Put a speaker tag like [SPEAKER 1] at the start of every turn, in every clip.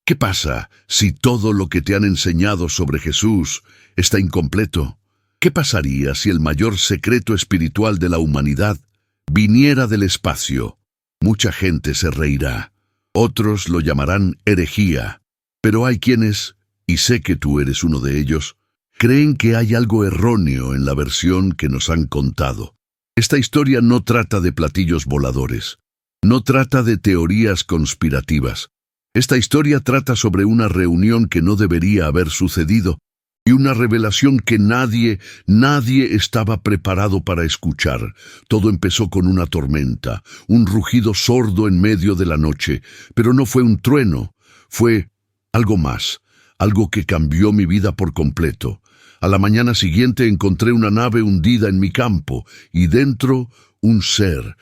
[SPEAKER 1] ¿Qué pasa si todo lo que te han enseñado sobre Jesús está incompleto? ¿Qué pasaría si el mayor secreto espiritual de la humanidad viniera del espacio? Mucha gente se reirá. Otros lo llamarán herejía. Pero hay quienes, y sé que tú eres uno de ellos, creen que hay algo erróneo en la versión que nos han contado. Esta historia no trata de platillos voladores. No trata de teorías conspirativas. Esta historia trata sobre una reunión que no debería haber sucedido y una revelación que nadie estaba preparado para escuchar. Todo empezó con una tormenta, un rugido sordo en medio de la noche, pero no fue un trueno, fue algo más, algo que cambió mi vida por completo. A la mañana siguiente encontré una nave hundida en mi campo y dentro un ser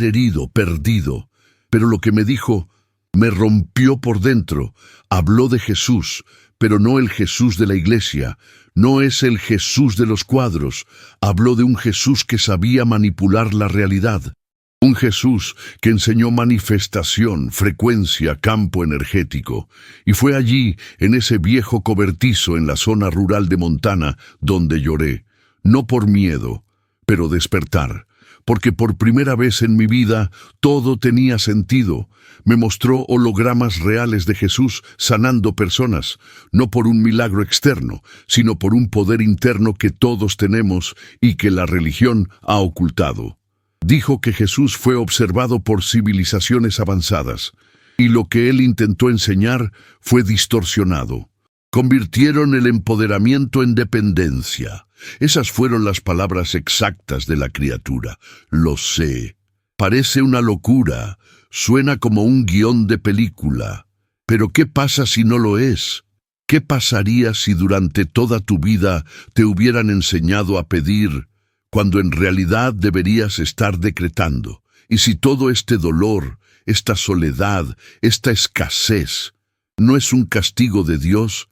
[SPEAKER 1] herido, perdido. Pero lo que me dijo me rompió por dentro. Habló de Jesús, pero no el Jesús de la iglesia, no es el Jesús de los cuadros. Habló de un Jesús que sabía manipular la realidad. Un Jesús que enseñó manifestación, frecuencia, campo energético. Y fue allí, en ese viejo cobertizo en la zona rural de Montana, donde lloré. No por miedo, pero despertar. Porque por primera vez en mi vida todo tenía sentido. Me mostró hologramas reales de Jesús sanando personas, no por un milagro externo, sino por un poder interno que todos tenemos y que la religión ha ocultado. Dijo que Jesús fue observado por civilizaciones avanzadas, y lo que él intentó enseñar fue distorsionado. Convirtieron el empoderamiento en dependencia. Esas fueron las palabras exactas de la criatura. Lo sé. Parece una locura. Suena como un guión de película. Pero ¿qué pasa si no lo es? ¿Qué pasaría si durante toda tu vida te hubieran enseñado a pedir, cuando en realidad deberías estar decretando? Y si todo este dolor, esta soledad, esta escasez, no es un castigo de Dios,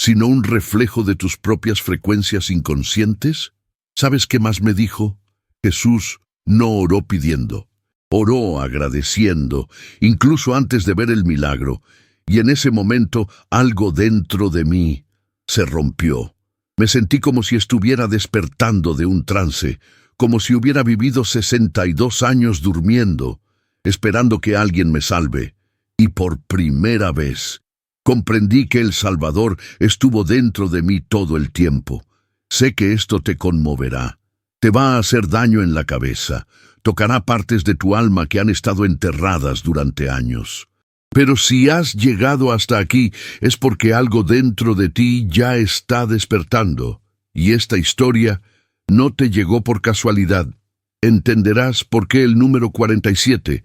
[SPEAKER 1] sino un reflejo de tus propias frecuencias inconscientes? ¿Sabes qué más me dijo? Jesús no oró pidiendo, oró agradeciendo, incluso antes de ver el milagro, y en ese momento algo dentro de mí se rompió. Me sentí como si estuviera despertando de un trance, como si hubiera vivido 62 años durmiendo, esperando que alguien me salve, y por primera vez comprendí que el Salvador estuvo dentro de mí todo el tiempo. Sé que esto te conmoverá. Te va a hacer daño en la cabeza. Tocará partes de tu alma que han estado enterradas durante años. Pero si has llegado hasta aquí, es porque algo dentro de ti ya está despertando. Y esta historia no te llegó por casualidad. Entenderás por qué el número 47.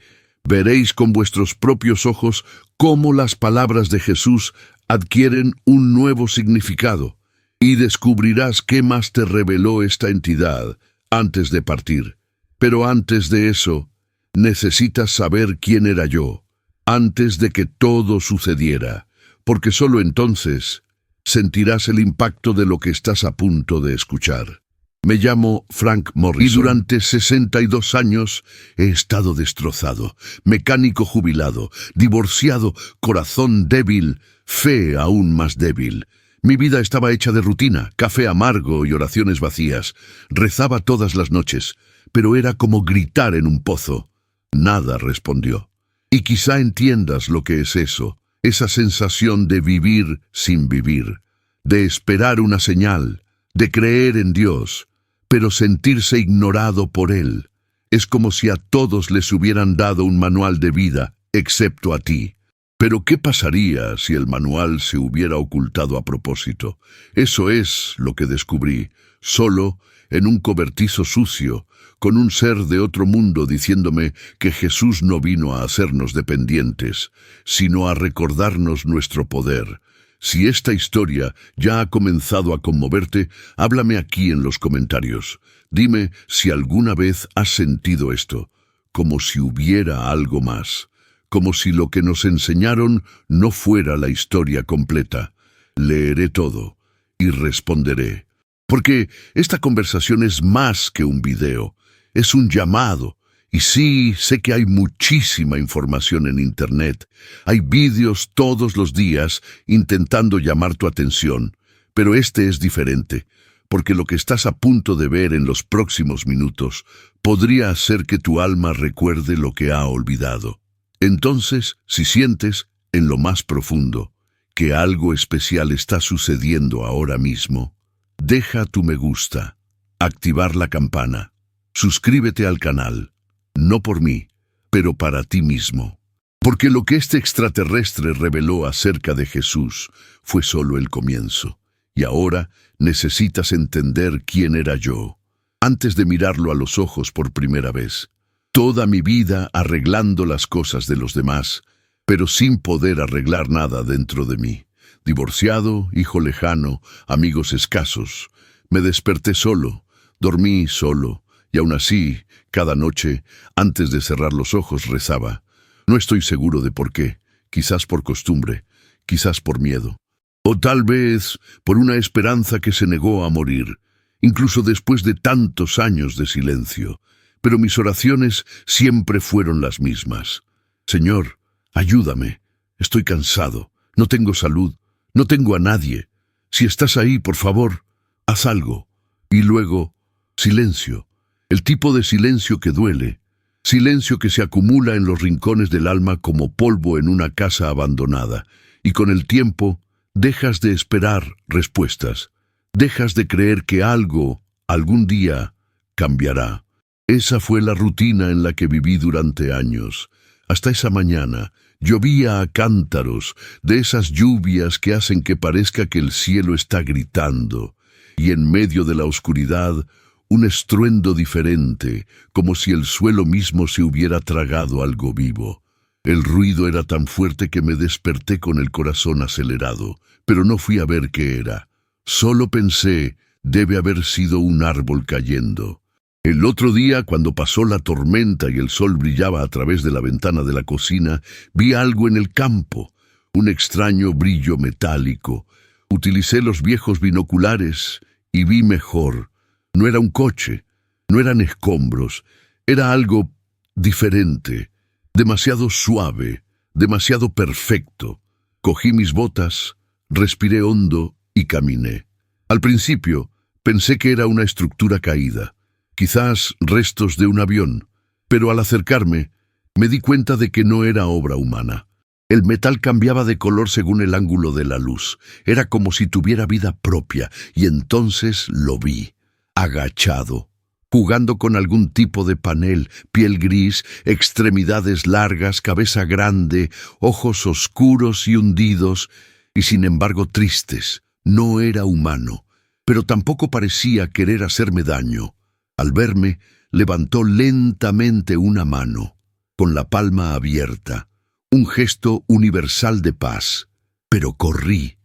[SPEAKER 1] Veréis con vuestros propios ojos cómo las palabras de Jesús adquieren un nuevo significado, y descubrirás qué más te reveló esta entidad antes de partir. Pero antes de eso, necesitas saber quién era yo, antes de que todo sucediera, porque solo entonces sentirás el impacto de lo que estás a punto de escuchar. Me llamo Frank Morrison y durante 62 años he estado destrozado, mecánico jubilado, divorciado, corazón débil, fe aún más débil. Mi vida estaba hecha de rutina, café amargo y oraciones vacías. Rezaba todas las noches, pero era como gritar en un pozo. Nada respondió. Y quizá entiendas lo que es eso, esa sensación de vivir sin vivir, de esperar una señal, de creer en Dios, pero sentirse ignorado por Él. Es como si a todos les hubieran dado un manual de vida, excepto a ti. Pero ¿qué pasaría si el manual se hubiera ocultado a propósito? Eso es lo que descubrí, solo en un cobertizo sucio, con un ser de otro mundo diciéndome que Jesús no vino a hacernos dependientes, sino a recordarnos nuestro poder. Si esta historia ya ha comenzado a conmoverte, háblame aquí en los comentarios. Dime si alguna vez has sentido esto, como si hubiera algo más, como si lo que nos enseñaron no fuera la historia completa. Leeré todo y responderé. Porque esta conversación es más que un video, es un llamado, Y sí, sé que hay muchísima información en Internet. Hay vídeos todos los días intentando llamar tu atención, pero este es diferente, porque lo que estás a punto de ver en los próximos minutos podría hacer que tu alma recuerde lo que ha olvidado. Entonces, si sientes, en lo más profundo, que algo especial está sucediendo ahora mismo, deja tu me gusta, activar la campana, suscríbete al canal. No por mí, pero para ti mismo. Porque lo que este extraterrestre reveló acerca de Jesús fue solo el comienzo. Y ahora necesitas entender quién era yo, antes de mirarlo a los ojos por primera vez. Toda mi vida arreglando las cosas de los demás, pero sin poder arreglar nada dentro de mí. Divorciado, hijo lejano, amigos escasos. Me desperté solo, dormí solo, y aún así, cada noche, antes de cerrar los ojos, rezaba. No estoy seguro de por qué, quizás por costumbre, quizás por miedo. O tal vez por una esperanza que se negó a morir, incluso después de tantos años de silencio. Pero mis oraciones siempre fueron las mismas. Señor, ayúdame. Estoy cansado. No tengo salud. No tengo a nadie. Si estás ahí, por favor, haz algo. Y luego, silencio. El tipo de silencio que duele. Silencio que se acumula en los rincones del alma como polvo en una casa abandonada. Y con el tiempo, dejas de esperar respuestas. Dejas de creer que algo, algún día, cambiará. Esa fue la rutina en la que viví durante años. Hasta esa mañana, llovía a cántaros, de esas lluvias que hacen que parezca que el cielo está gritando. Y en medio de la oscuridad, un estruendo diferente, como si el suelo mismo se hubiera tragado algo vivo. El ruido era tan fuerte que me desperté con el corazón acelerado, pero no fui a ver qué era. Solo pensé, debe haber sido un árbol cayendo. El otro día, cuando pasó la tormenta y el sol brillaba a través de la ventana de la cocina, vi algo en el campo, un extraño brillo metálico. Utilicé los viejos binoculares y vi mejor. No era un coche, no eran escombros, era algo diferente, demasiado suave, demasiado perfecto. Cogí mis botas, respiré hondo y caminé. Al principio, pensé que era una estructura caída, quizás restos de un avión, pero al acercarme, me di cuenta de que no era obra humana. El metal cambiaba de color según el ángulo de la luz. Era como si tuviera vida propia, y entonces lo vi. Agachado, jugando con algún tipo de panel, piel gris, extremidades largas, cabeza grande, ojos oscuros y hundidos, y sin embargo tristes. No era humano, pero tampoco parecía querer hacerme daño. Al verme, levantó lentamente una mano, con la palma abierta, un gesto universal de paz. Pero corrí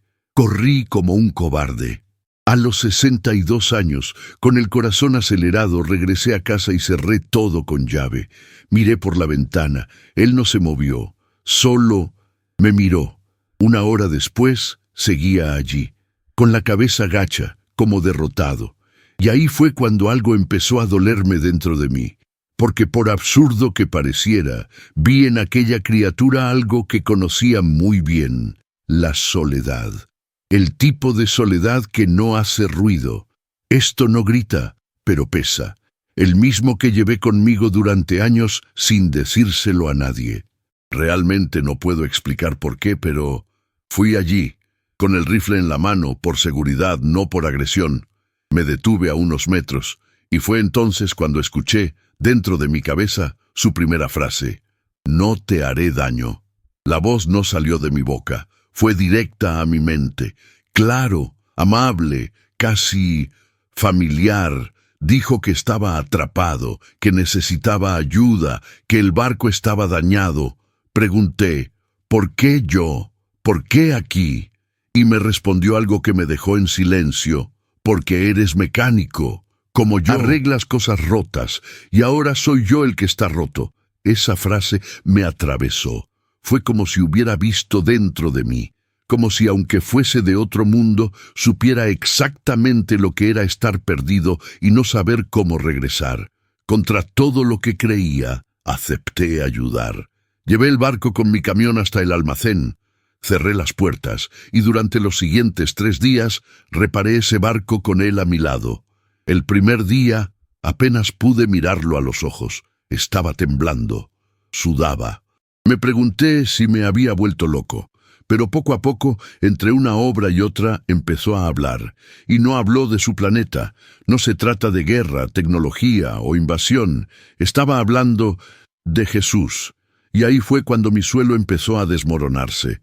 [SPEAKER 1] como un cobarde. A los 62 años, con el corazón acelerado, regresé a casa y cerré todo con llave. Miré por la ventana. Él no se movió. Solo me miró. Una hora después, seguía allí, con la cabeza gacha, como derrotado. Y ahí fue cuando algo empezó a dolerme dentro de mí. Porque por absurdo que pareciera, vi en aquella criatura algo que conocía muy bien: la soledad. El tipo de soledad que no hace ruido. Esto no grita, pero pesa. El mismo que llevé conmigo durante años sin decírselo a nadie. Realmente no puedo explicar por qué, pero fui allí, con el rifle en la mano, por seguridad, no por agresión. Me detuve a unos metros, y fue entonces cuando escuché, dentro de mi cabeza, su primera frase: «No te haré daño». La voz no salió de mi boca. Fue directa a mi mente, claro, amable, casi familiar. Dijo que estaba atrapado, que necesitaba ayuda, que el barco estaba dañado. Pregunté, ¿por qué yo? ¿Por qué aquí? Y me respondió algo que me dejó en silencio: porque eres mecánico, como yo. Arreglas cosas rotas, y ahora soy yo el que está roto. Esa frase me atravesó. Fue como si hubiera visto dentro de mí, como si, aunque fuese de otro mundo, supiera exactamente lo que era estar perdido y no saber cómo regresar, Contra todo lo que creía, acepté ayudar. Llevé el barco con mi camión hasta el almacén. Cerré las puertas y durante los siguientes 3 días reparé ese barco con él a mi lado. El primer día apenas pude mirarlo a los ojos. Estaba temblando, sudaba. Me pregunté si me había vuelto loco, pero poco a poco, entre una obra y otra, empezó a hablar. Y no habló de su planeta. No se trata de guerra, tecnología o invasión. Estaba hablando de Jesús. Y ahí fue cuando mi suelo empezó a desmoronarse.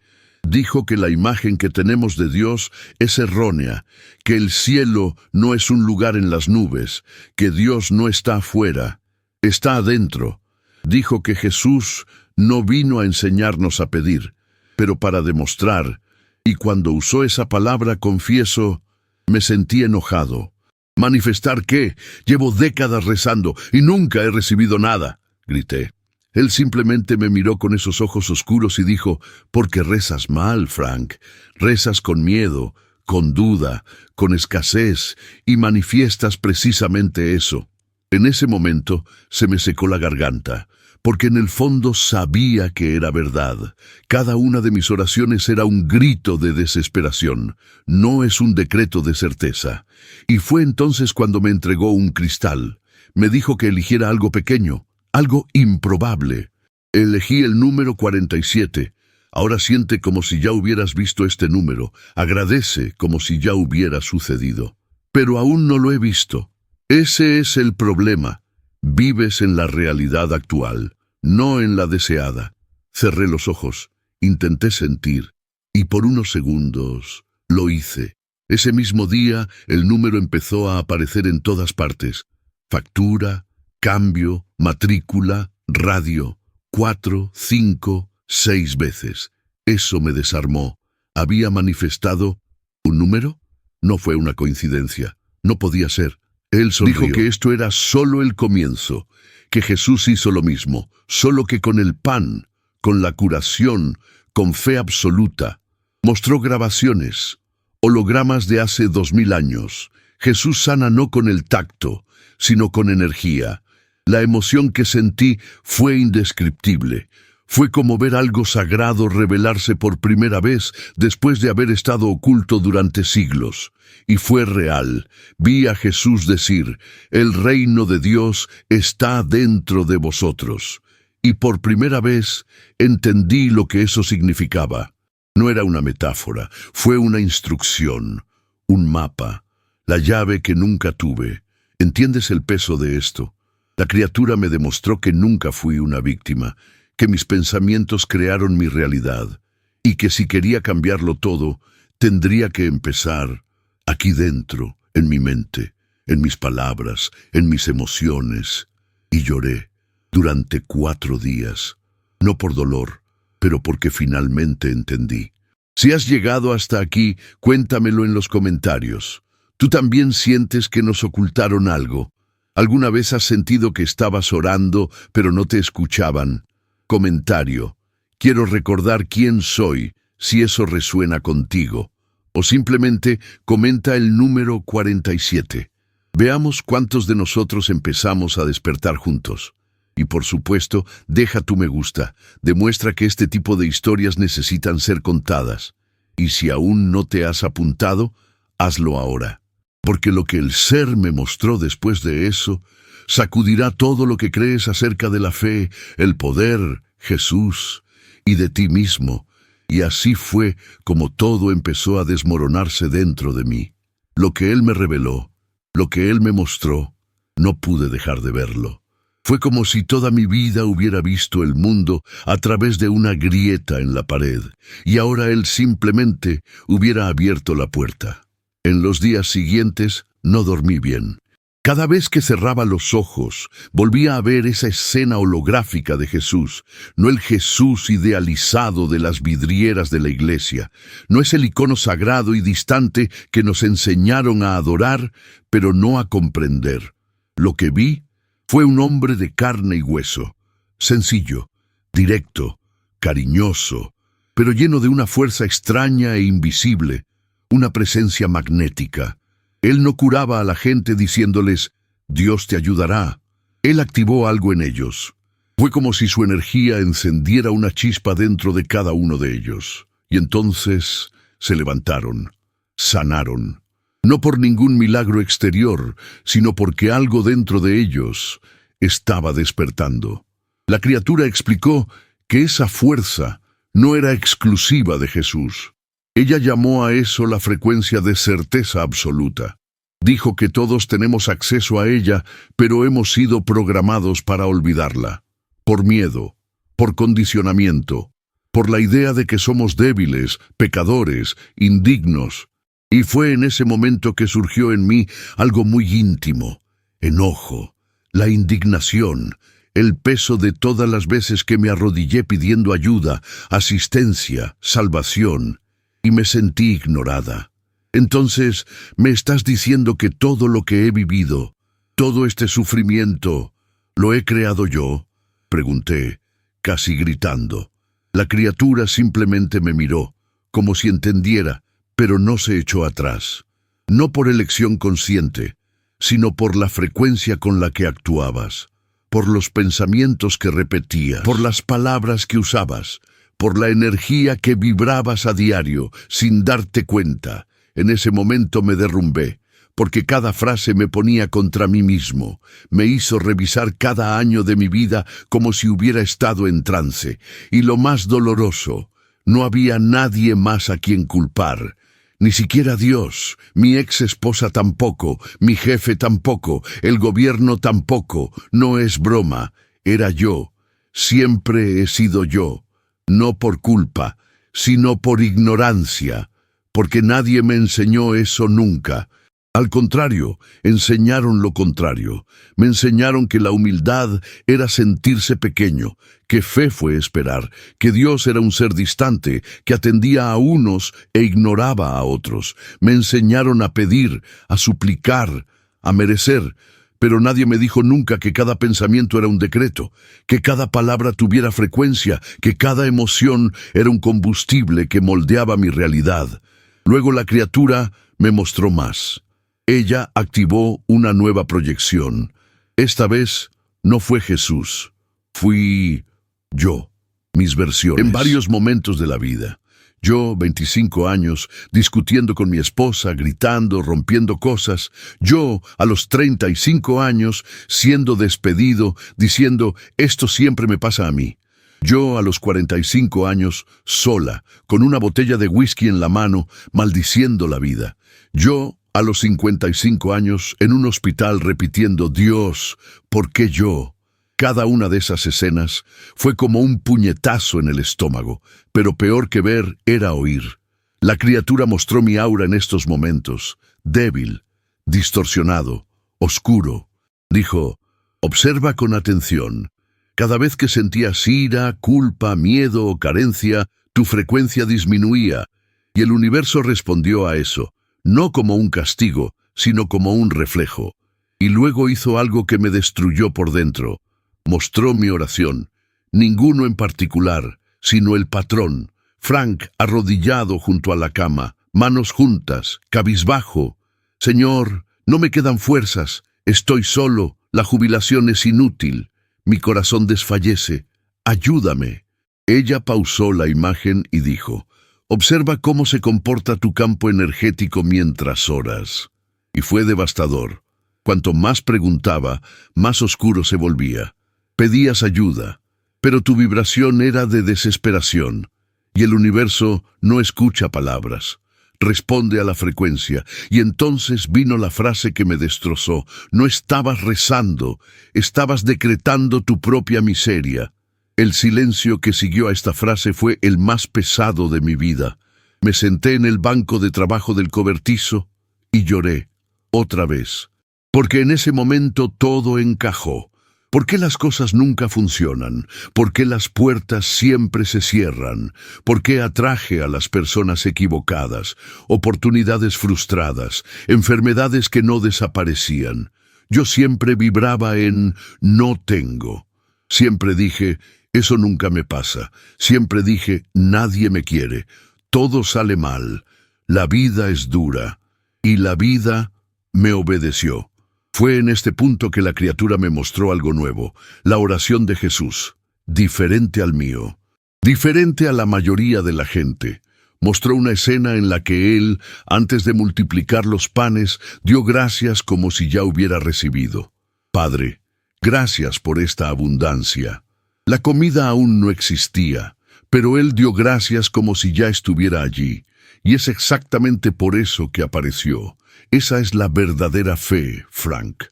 [SPEAKER 1] Dijo que la imagen que tenemos de Dios es errónea, que el cielo no es un lugar en las nubes, que Dios no está afuera, está adentro. Dijo que Jesús no vino a enseñarnos a pedir, pero para demostrar, y cuando usó esa palabra, confieso, me sentí enojado. ¿Manifestar qué? Llevo décadas rezando y nunca he recibido nada, grité. Él simplemente me miró con esos ojos oscuros y dijo, «Porque rezas mal, Frank. Rezas con miedo, con duda, con escasez, y manifiestas precisamente eso». En ese momento se me secó la garganta, porque en el fondo sabía que era verdad. Cada una de mis oraciones era un grito de desesperación, no es un decreto de certeza. Y fue entonces cuando me entregó un cristal. Me dijo que eligiera algo pequeño, algo improbable. Elegí el número 47. Ahora siente como si ya hubieras visto este número. Agradece como si ya hubiera sucedido. Pero aún no lo he visto. Ese es el problema. Vives en la realidad actual, no en la deseada. Cerré los ojos, intenté sentir, y por unos segundos lo hice. Ese mismo día el número empezó a aparecer en todas partes. Factura, cambio, matrícula, radio, 4, 5, 6 veces. Eso me desarmó. ¿Había manifestado un número? No fue una coincidencia. No podía ser. Él sonrió. Dijo que esto era solo el comienzo, que Jesús hizo lo mismo, solo que con el pan, con la curación, con fe absoluta. Mostró grabaciones, hologramas de hace 2000 años. Jesús sana no con el tacto, sino con energía. La emoción que sentí fue indescriptible. Fue como ver algo sagrado revelarse por primera vez después de haber estado oculto durante siglos. Y fue real. Vi a Jesús decir, «El reino de Dios está dentro de vosotros». Y por primera vez entendí lo que eso significaba. No era una metáfora, fue una instrucción, un mapa, la llave que nunca tuve. ¿Entiendes el peso de esto? La criatura me demostró que nunca fui una víctima, que mis pensamientos crearon mi realidad, y que si quería cambiarlo todo, tendría que empezar aquí dentro, en mi mente, en mis palabras, en mis emociones. Y lloré durante 4 días, no por dolor, pero porque finalmente entendí. Si has llegado hasta aquí, cuéntamelo en los comentarios. ¿Tú también sientes que nos ocultaron algo? ¿Alguna vez has sentido que estabas orando, pero no te escuchaban? Comentario. Quiero recordar quién soy, si eso resuena contigo. O simplemente comenta el número 47. Veamos cuántos de nosotros empezamos a despertar juntos. Y por supuesto, deja tu me gusta. Demuestra que este tipo de historias necesitan ser contadas. Y si aún no te has apuntado, hazlo ahora. Porque lo que el ser me mostró después de eso sacudirá todo lo que crees acerca de la fe, el poder, Jesús y de ti mismo. Y así fue como todo empezó a desmoronarse dentro de mí. Lo que Él me reveló, lo que Él me mostró, no pude dejar de verlo. Fue como si toda mi vida hubiera visto el mundo a través de una grieta en la pared, y ahora Él simplemente hubiera abierto la puerta. En los días siguientes no dormí bien. Cada vez que cerraba los ojos, volvía a ver esa escena holográfica de Jesús, no el Jesús idealizado de las vidrieras de la iglesia, no es el icono sagrado y distante que nos enseñaron a adorar, pero no a comprender. Lo que vi fue un hombre de carne y hueso, sencillo, directo, cariñoso, pero lleno de una fuerza extraña e invisible, una presencia magnética. Él no curaba a la gente diciéndoles, «Dios te ayudará». Él activó algo en ellos. Fue como si su energía encendiera una chispa dentro de cada uno de ellos. Y entonces se levantaron, sanaron. No por ningún milagro exterior, sino porque algo dentro de ellos estaba despertando. La criatura explicó que esa fuerza no era exclusiva de Jesús. Ella llamó a eso la frecuencia de certeza absoluta. Dijo que todos tenemos acceso a ella, pero hemos sido programados para olvidarla. Por miedo, por condicionamiento, por la idea de que somos débiles, pecadores, indignos. Y fue en ese momento que surgió en mí algo muy íntimo: enojo, la indignación, el peso de todas las veces que me arrodillé pidiendo ayuda, asistencia, salvación, y me sentí ignorada. Entonces, ¿me estás diciendo que todo lo que he vivido, todo este sufrimiento, lo he creado yo?, pregunté, casi gritando. La criatura simplemente me miró, como si entendiera, pero no se echó atrás. No por elección consciente, sino por la frecuencia con la que actuabas, por los pensamientos que repetías, por las palabras que usabas, por la energía que vibrabas a diario, sin darte cuenta. En ese momento me derrumbé, porque cada frase me ponía contra mí mismo, me hizo revisar cada año de mi vida como si hubiera estado en trance. Y lo más doloroso, no había nadie más a quien culpar. Ni siquiera Dios, mi ex esposa tampoco, mi jefe tampoco, el gobierno tampoco. No es broma, era yo. Siempre he sido yo, no por culpa, sino por ignorancia, porque nadie me enseñó eso nunca. Al contrario, enseñaron lo contrario. Me enseñaron que la humildad era sentirse pequeño, que fe fue esperar, que Dios era un ser distante, que atendía a unos e ignoraba a otros. Me enseñaron a pedir, a suplicar, a merecer, pero nadie me dijo nunca que cada pensamiento era un decreto, que cada palabra tuviera frecuencia, que cada emoción era un combustible que moldeaba mi realidad. Luego la criatura me mostró más. Ella activó una nueva proyección. Esta vez no fue Jesús, fui yo, mis versiones. En varios momentos de la vida, yo, 25 años, discutiendo con mi esposa, gritando, rompiendo cosas. Yo, a los 35 años, siendo despedido, diciendo, esto siempre me pasa a mí. Yo, a los 45 años, sola, con una botella de whisky en la mano, maldiciendo la vida. Yo, a los 55 años, en un hospital repitiendo, Dios, ¿por qué yo? Cada una de esas escenas fue como un puñetazo en el estómago, pero peor que ver era oír. La criatura mostró mi aura en estos momentos, débil, distorsionado, oscuro. Dijo, observa con atención. Cada vez que sentías ira, culpa, miedo o carencia, tu frecuencia disminuía, y el universo respondió a eso, no como un castigo, sino como un reflejo. Y luego hizo algo que me destruyó por dentro. Mostró mi oración, ninguno en particular, sino el patrón, Frank, arrodillado junto a la cama, manos juntas, cabizbajo. Señor, no me quedan fuerzas, estoy solo, la jubilación es inútil, mi corazón desfallece, ayúdame. Ella pausó la imagen y dijo, observa cómo se comporta tu campo energético mientras oras. Y fue devastador. Cuanto más preguntaba, más oscuro se volvía. Pedías ayuda, pero tu vibración era de desesperación, y el universo no escucha palabras, responde a la frecuencia, y entonces vino la frase que me destrozó. No estabas rezando, estabas decretando tu propia miseria. El silencio que siguió a esta frase fue el más pesado de mi vida. Me senté en el banco de trabajo del cobertizo y lloré, otra vez, porque en ese momento todo encajó. ¿Por qué las cosas nunca funcionan? ¿Por qué las puertas siempre se cierran? ¿Por qué atraje a las personas equivocadas? Oportunidades frustradas, enfermedades que no desaparecían. Yo siempre vibraba en no tengo. Siempre dije, eso nunca me pasa. Siempre dije, nadie me quiere. Todo sale mal. La vida es dura. Y la vida me obedeció. Fue en este punto que la criatura me mostró algo nuevo, la oración de Jesús, diferente al mío, diferente a la mayoría de la gente. Mostró una escena en la que él, antes de multiplicar los panes, dio gracias como si ya hubiera recibido. Padre, gracias por esta abundancia. La comida aún no existía, pero él dio gracias como si ya estuviera allí, y es exactamente por eso que apareció. Esa es la verdadera fe, Frank.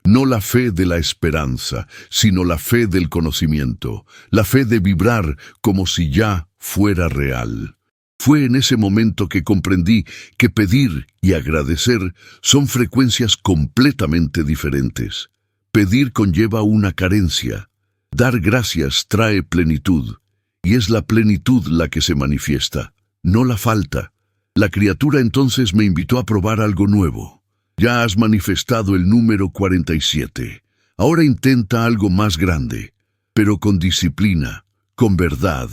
[SPEAKER 1] No la fe de la esperanza, sino la fe del conocimiento, la fe de vibrar como si ya fuera real. Fue en ese momento que comprendí que pedir y agradecer son frecuencias completamente diferentes. Pedir conlleva una carencia. Dar gracias trae plenitud, y es la plenitud la que se manifiesta, no la falta. La criatura entonces me invitó a probar algo nuevo. Ya has manifestado el número 47. Ahora intenta algo más grande, pero con disciplina, con verdad.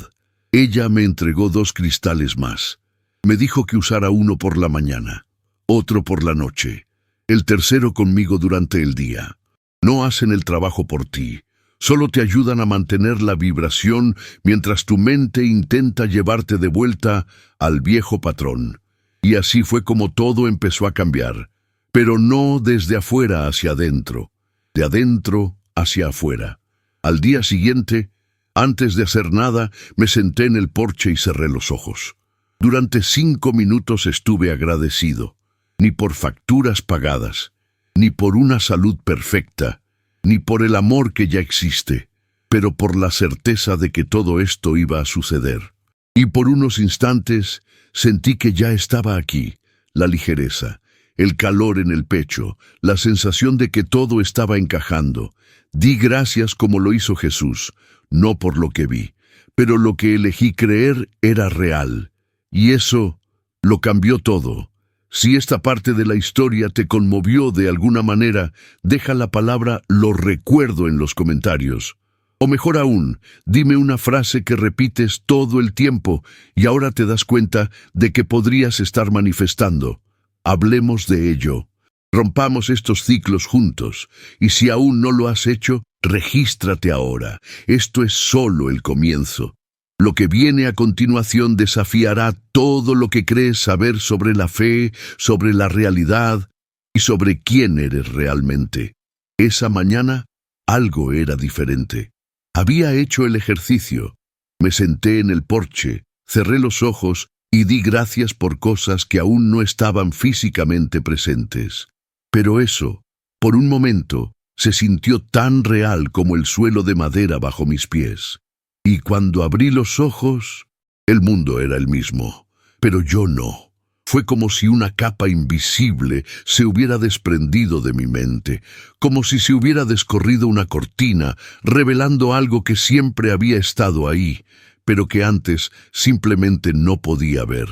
[SPEAKER 1] Ella me entregó 2 cristales más. Me dijo que usara uno por la mañana, otro por la noche, el tercero conmigo durante el día. No hacen el trabajo por ti, solo te ayudan a mantener la vibración mientras tu mente intenta llevarte de vuelta al viejo patrón. Y así fue como todo empezó a cambiar, pero no desde afuera hacia adentro, de adentro hacia afuera. Al día siguiente, antes de hacer nada, me senté en el porche y cerré los ojos. Durante 5 minutos estuve agradecido, ni por facturas pagadas, ni por una salud perfecta, ni por el amor que ya existe, pero por la certeza de que todo esto iba a suceder. Y por unos instantes sentí que ya estaba aquí, la ligereza, el calor en el pecho, la sensación de que todo estaba encajando. Di gracias como lo hizo Jesús, no por lo que vi, pero lo que elegí creer era real. Y eso lo cambió todo. Si esta parte de la historia te conmovió de alguna manera, deja la palabra "lo recuerdo" en los comentarios. O mejor aún, dime una frase que repites todo el tiempo y ahora te das cuenta de que podrías estar manifestando. Hablemos de ello. Rompamos estos ciclos juntos. Y si aún no lo has hecho, regístrate ahora. Esto es solo el comienzo. Lo que viene a continuación desafiará todo lo que crees saber sobre la fe, sobre la realidad y sobre quién eres realmente. Esa mañana, algo era diferente. Había hecho el ejercicio. Me senté en el porche, cerré los ojos y di gracias por cosas que aún no estaban físicamente presentes. Pero eso, por un momento, se sintió tan real como el suelo de madera bajo mis pies. Y cuando abrí los ojos, el mundo era el mismo, pero yo no. Fue como si una capa invisible se hubiera desprendido de mi mente, como si se hubiera descorrido una cortina, revelando algo que siempre había estado ahí, pero que antes simplemente no podía ver.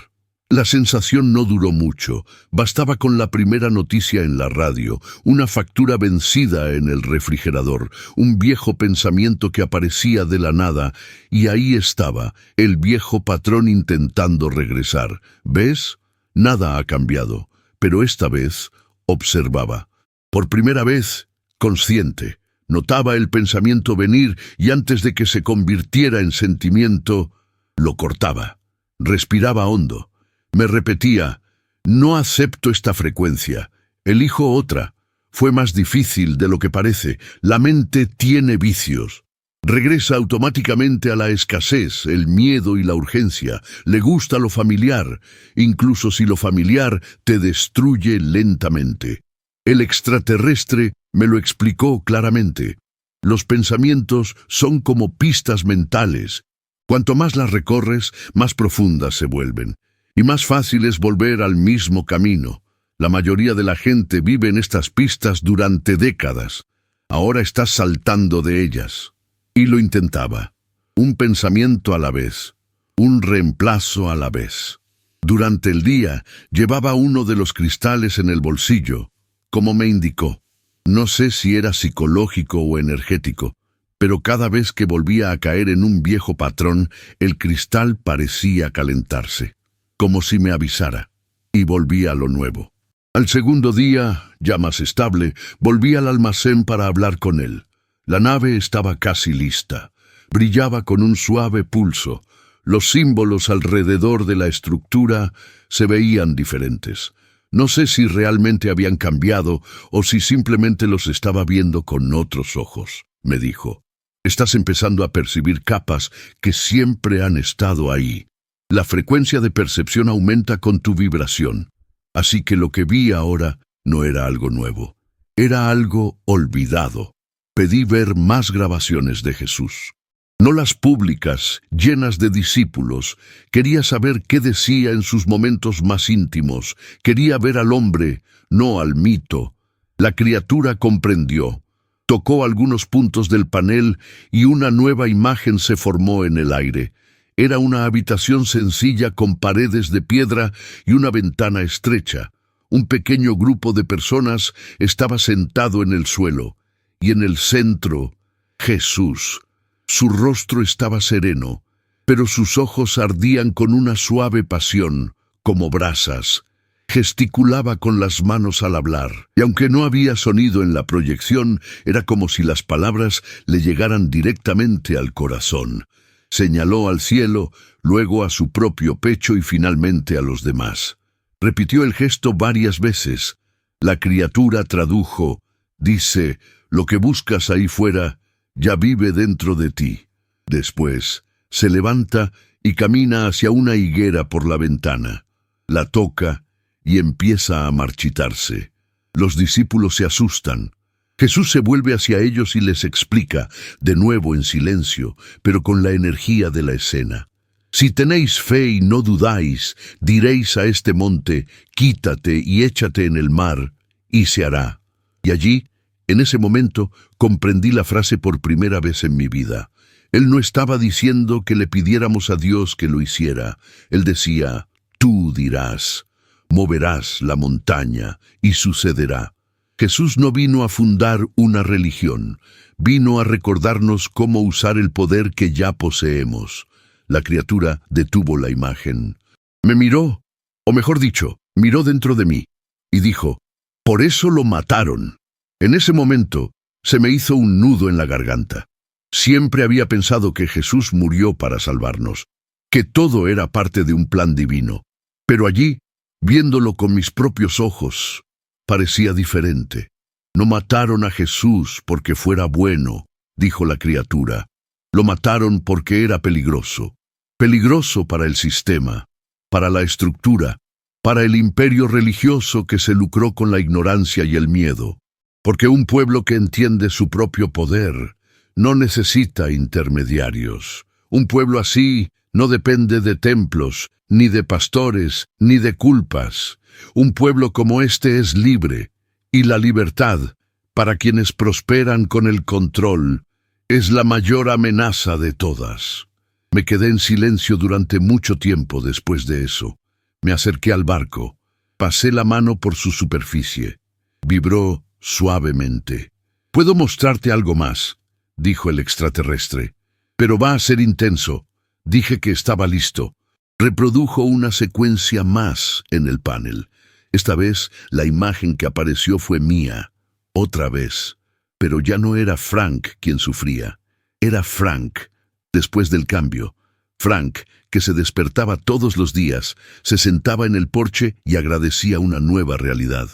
[SPEAKER 1] La sensación no duró mucho, bastaba con la primera noticia en la radio, una factura vencida en el refrigerador, un viejo pensamiento que aparecía de la nada, y ahí estaba, el viejo patrón intentando regresar. ¿Ves? Nada ha cambiado, pero esta vez observaba. Por primera vez, consciente, notaba el pensamiento venir y antes de que se convirtiera en sentimiento, lo cortaba. Respiraba hondo. Me repetía, no acepto esta frecuencia, elijo otra. Fue más difícil de lo que parece. La mente tiene vicios. Regresa automáticamente a la escasez, el miedo y la urgencia. Le gusta lo familiar, incluso si lo familiar te destruye lentamente. El extraterrestre me lo explicó claramente. Los pensamientos son como pistas mentales. Cuanto más las recorres, más profundas se vuelven. Y más fácil es volver al mismo camino. La mayoría de la gente vive en estas pistas durante décadas. Ahora estás saltando de ellas. Y lo intentaba. Un pensamiento a la vez. Un reemplazo a la vez. Durante el día, llevaba uno de los cristales en el bolsillo, como me indicó. No sé si era psicológico o energético, pero cada vez que volvía a caer en un viejo patrón, el cristal parecía calentarse, como si me avisara, y volvía a lo nuevo. Al segundo día, ya más estable, volví al almacén para hablar con él. La nave estaba casi lista. Brillaba con un suave pulso. Los símbolos alrededor de la estructura se veían diferentes. No sé si realmente habían cambiado o si simplemente los estaba viendo con otros ojos, me dijo. Estás empezando a percibir capas que siempre han estado ahí. La frecuencia de percepción aumenta con tu vibración. Así que lo que vi ahora no era algo nuevo. Era algo olvidado. Pedí ver más grabaciones de Jesús. No las públicas, llenas de discípulos. Quería saber qué decía en sus momentos más íntimos. Quería ver al hombre, no al mito. La criatura comprendió. Tocó algunos puntos del panel y una nueva imagen se formó en el aire. Era una habitación sencilla con paredes de piedra y una ventana estrecha. Un pequeño grupo de personas estaba sentado en el suelo, y en el centro, Jesús. Su rostro estaba sereno, pero sus ojos ardían con una suave pasión, como brasas. Gesticulaba con las manos al hablar, y aunque no había sonido en la proyección, era como si las palabras le llegaran directamente al corazón. Señaló al cielo, luego a su propio pecho y finalmente a los demás. Repitió el gesto varias veces. La criatura tradujo, dice, lo que buscas ahí fuera ya vive dentro de ti. Después, se levanta y camina hacia una higuera por la ventana. La toca y empieza a marchitarse. Los discípulos se asustan. Jesús se vuelve hacia ellos y les explica, de nuevo en silencio, pero con la energía de la escena. Si tenéis fe y no dudáis, diréis a este monte, quítate y échate en el mar, y se hará. Y allí, en ese momento, comprendí la frase por primera vez en mi vida. Él no estaba diciendo que le pidiéramos a Dios que lo hiciera. Él decía, tú dirás, moverás la montaña y sucederá. Jesús no vino a fundar una religión, vino a recordarnos cómo usar el poder que ya poseemos. La criatura detuvo la imagen. Me miró, o mejor dicho, miró dentro de mí, y dijo, por eso lo mataron. En ese momento, se me hizo un nudo en la garganta. Siempre había pensado que Jesús murió para salvarnos, que todo era parte de un plan divino. Pero allí, viéndolo con mis propios ojos, parecía diferente. No mataron a Jesús porque fuera bueno, dijo la criatura. Lo mataron porque era peligroso. Peligroso para el sistema, para la estructura, para el imperio religioso que se lucró con la ignorancia y el miedo. Porque un pueblo que entiende su propio poder no necesita intermediarios. Un pueblo así no depende de templos, ni de pastores, ni de culpas. Un pueblo como este es libre, y la libertad, para quienes prosperan con el control, es la mayor amenaza de todas. Me quedé en silencio durante mucho tiempo después de eso. Me acerqué al barco, pasé la mano por su superficie. Vibró suavemente. «Puedo mostrarte algo más», dijo el extraterrestre. «Pero va a ser intenso». Dije que estaba listo. Reprodujo una secuencia más en el panel. Esta vez la imagen que apareció fue mía. Otra vez. Pero ya no era Frank quien sufría. Era Frank, después del cambio. Frank, que se despertaba todos los días, se sentaba en el porche y agradecía una nueva realidad.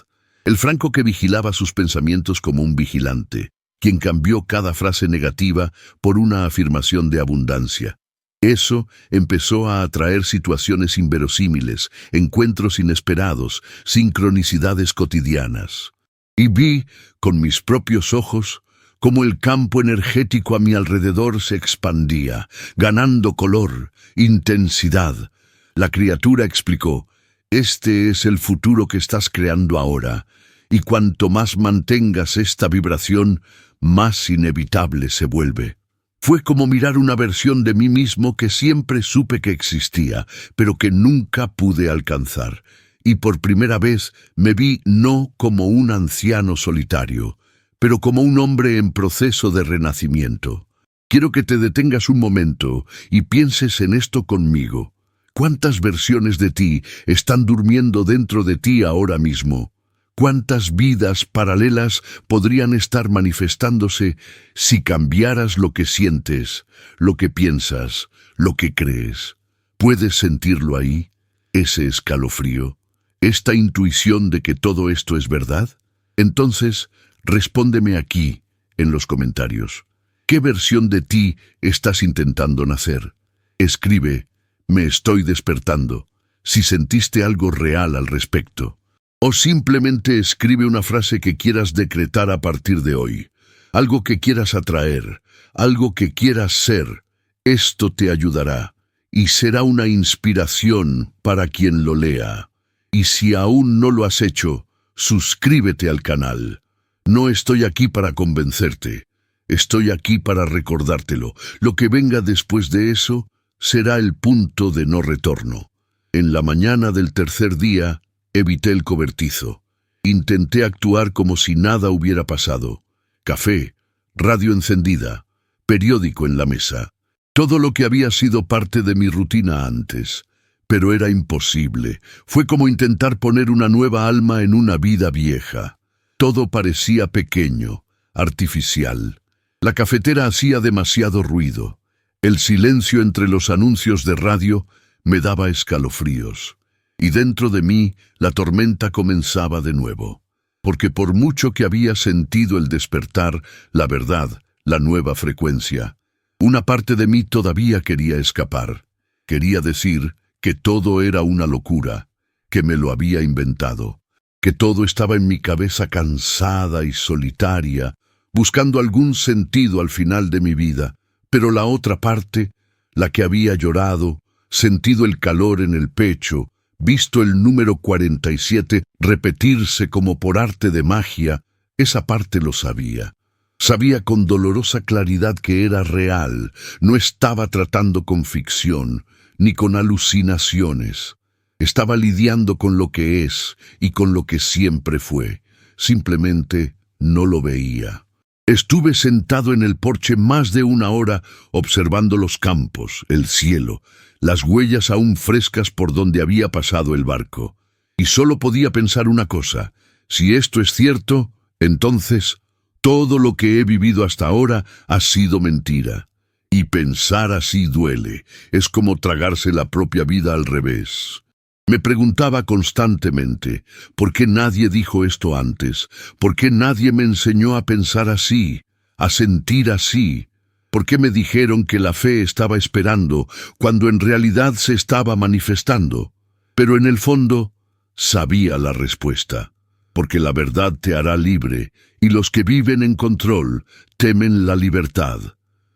[SPEAKER 1] El Franco que vigilaba sus pensamientos como un vigilante, quien cambió cada frase negativa por una afirmación de abundancia. Eso empezó a atraer situaciones inverosímiles, encuentros inesperados, sincronicidades cotidianas. Y vi, con mis propios ojos, cómo el campo energético a mi alrededor se expandía, ganando color, intensidad. La criatura explicó, «Este es el futuro que estás creando ahora, y cuanto más mantengas esta vibración, más inevitable se vuelve». Fue como mirar una versión de mí mismo que siempre supe que existía, pero que nunca pude alcanzar. Y por primera vez me vi no como un anciano solitario, pero como un hombre en proceso de renacimiento. Quiero que te detengas un momento y pienses en esto conmigo. ¿Cuántas versiones de ti están durmiendo dentro de ti ahora mismo? ¿Cuántas vidas paralelas podrían estar manifestándose si cambiaras lo que sientes, lo que piensas, lo que crees? ¿Puedes sentirlo ahí? Ese escalofrío, esta intuición de que todo esto es verdad. Entonces, respóndeme aquí, en los comentarios. ¿Qué versión de ti estás intentando nacer? Escribe, me estoy despertando, si sentiste algo real al respecto. O simplemente escribe una frase que quieras decretar a partir de hoy, algo que quieras atraer, algo que quieras ser. Esto te ayudará y será una inspiración para quien lo lea. Y si aún no lo has hecho, suscríbete al canal. No estoy aquí para convencerte, estoy aquí para recordártelo. Lo que venga después de eso será el punto de no retorno. En la mañana del tercer día, evité el cobertizo. Intenté actuar como si nada hubiera pasado. Café, radio encendida, periódico en la mesa. Todo lo que había sido parte de mi rutina antes. Pero era imposible. Fue como intentar poner una nueva alma en una vida vieja. Todo parecía pequeño, artificial. La cafetera hacía demasiado ruido. El silencio entre los anuncios de radio me daba escalofríos. Y dentro de mí la tormenta comenzaba de nuevo. Porque por mucho que había sentido el despertar, la verdad, la nueva frecuencia, una parte de mí todavía quería escapar. Quería decir que todo era una locura, que me lo había inventado, que todo estaba en mi cabeza cansada y solitaria, buscando algún sentido al final de mi vida. Pero la otra parte, la que había llorado, sentido el calor en el pecho, visto el número 47 repetirse como por arte de magia, esa parte lo sabía. Sabía con dolorosa claridad que era real, no estaba tratando con ficción, ni con alucinaciones. Estaba lidiando con lo que es y con lo que siempre fue. Simplemente no lo veía. Estuve sentado en el porche más de una hora observando los campos, el cielo, las huellas aún frescas por donde había pasado el barco. Y solo podía pensar una cosa: si esto es cierto, entonces todo lo que he vivido hasta ahora ha sido mentira. Y pensar así duele, es como tragarse la propia vida al revés. Me preguntaba constantemente, ¿por qué nadie dijo esto antes? ¿Por qué nadie me enseñó a pensar así, a sentir así? ¿Por qué me dijeron que la fe estaba esperando cuando en realidad se estaba manifestando? Pero en el fondo, sabía la respuesta. Porque la verdad te hará libre, y los que viven en control temen la libertad.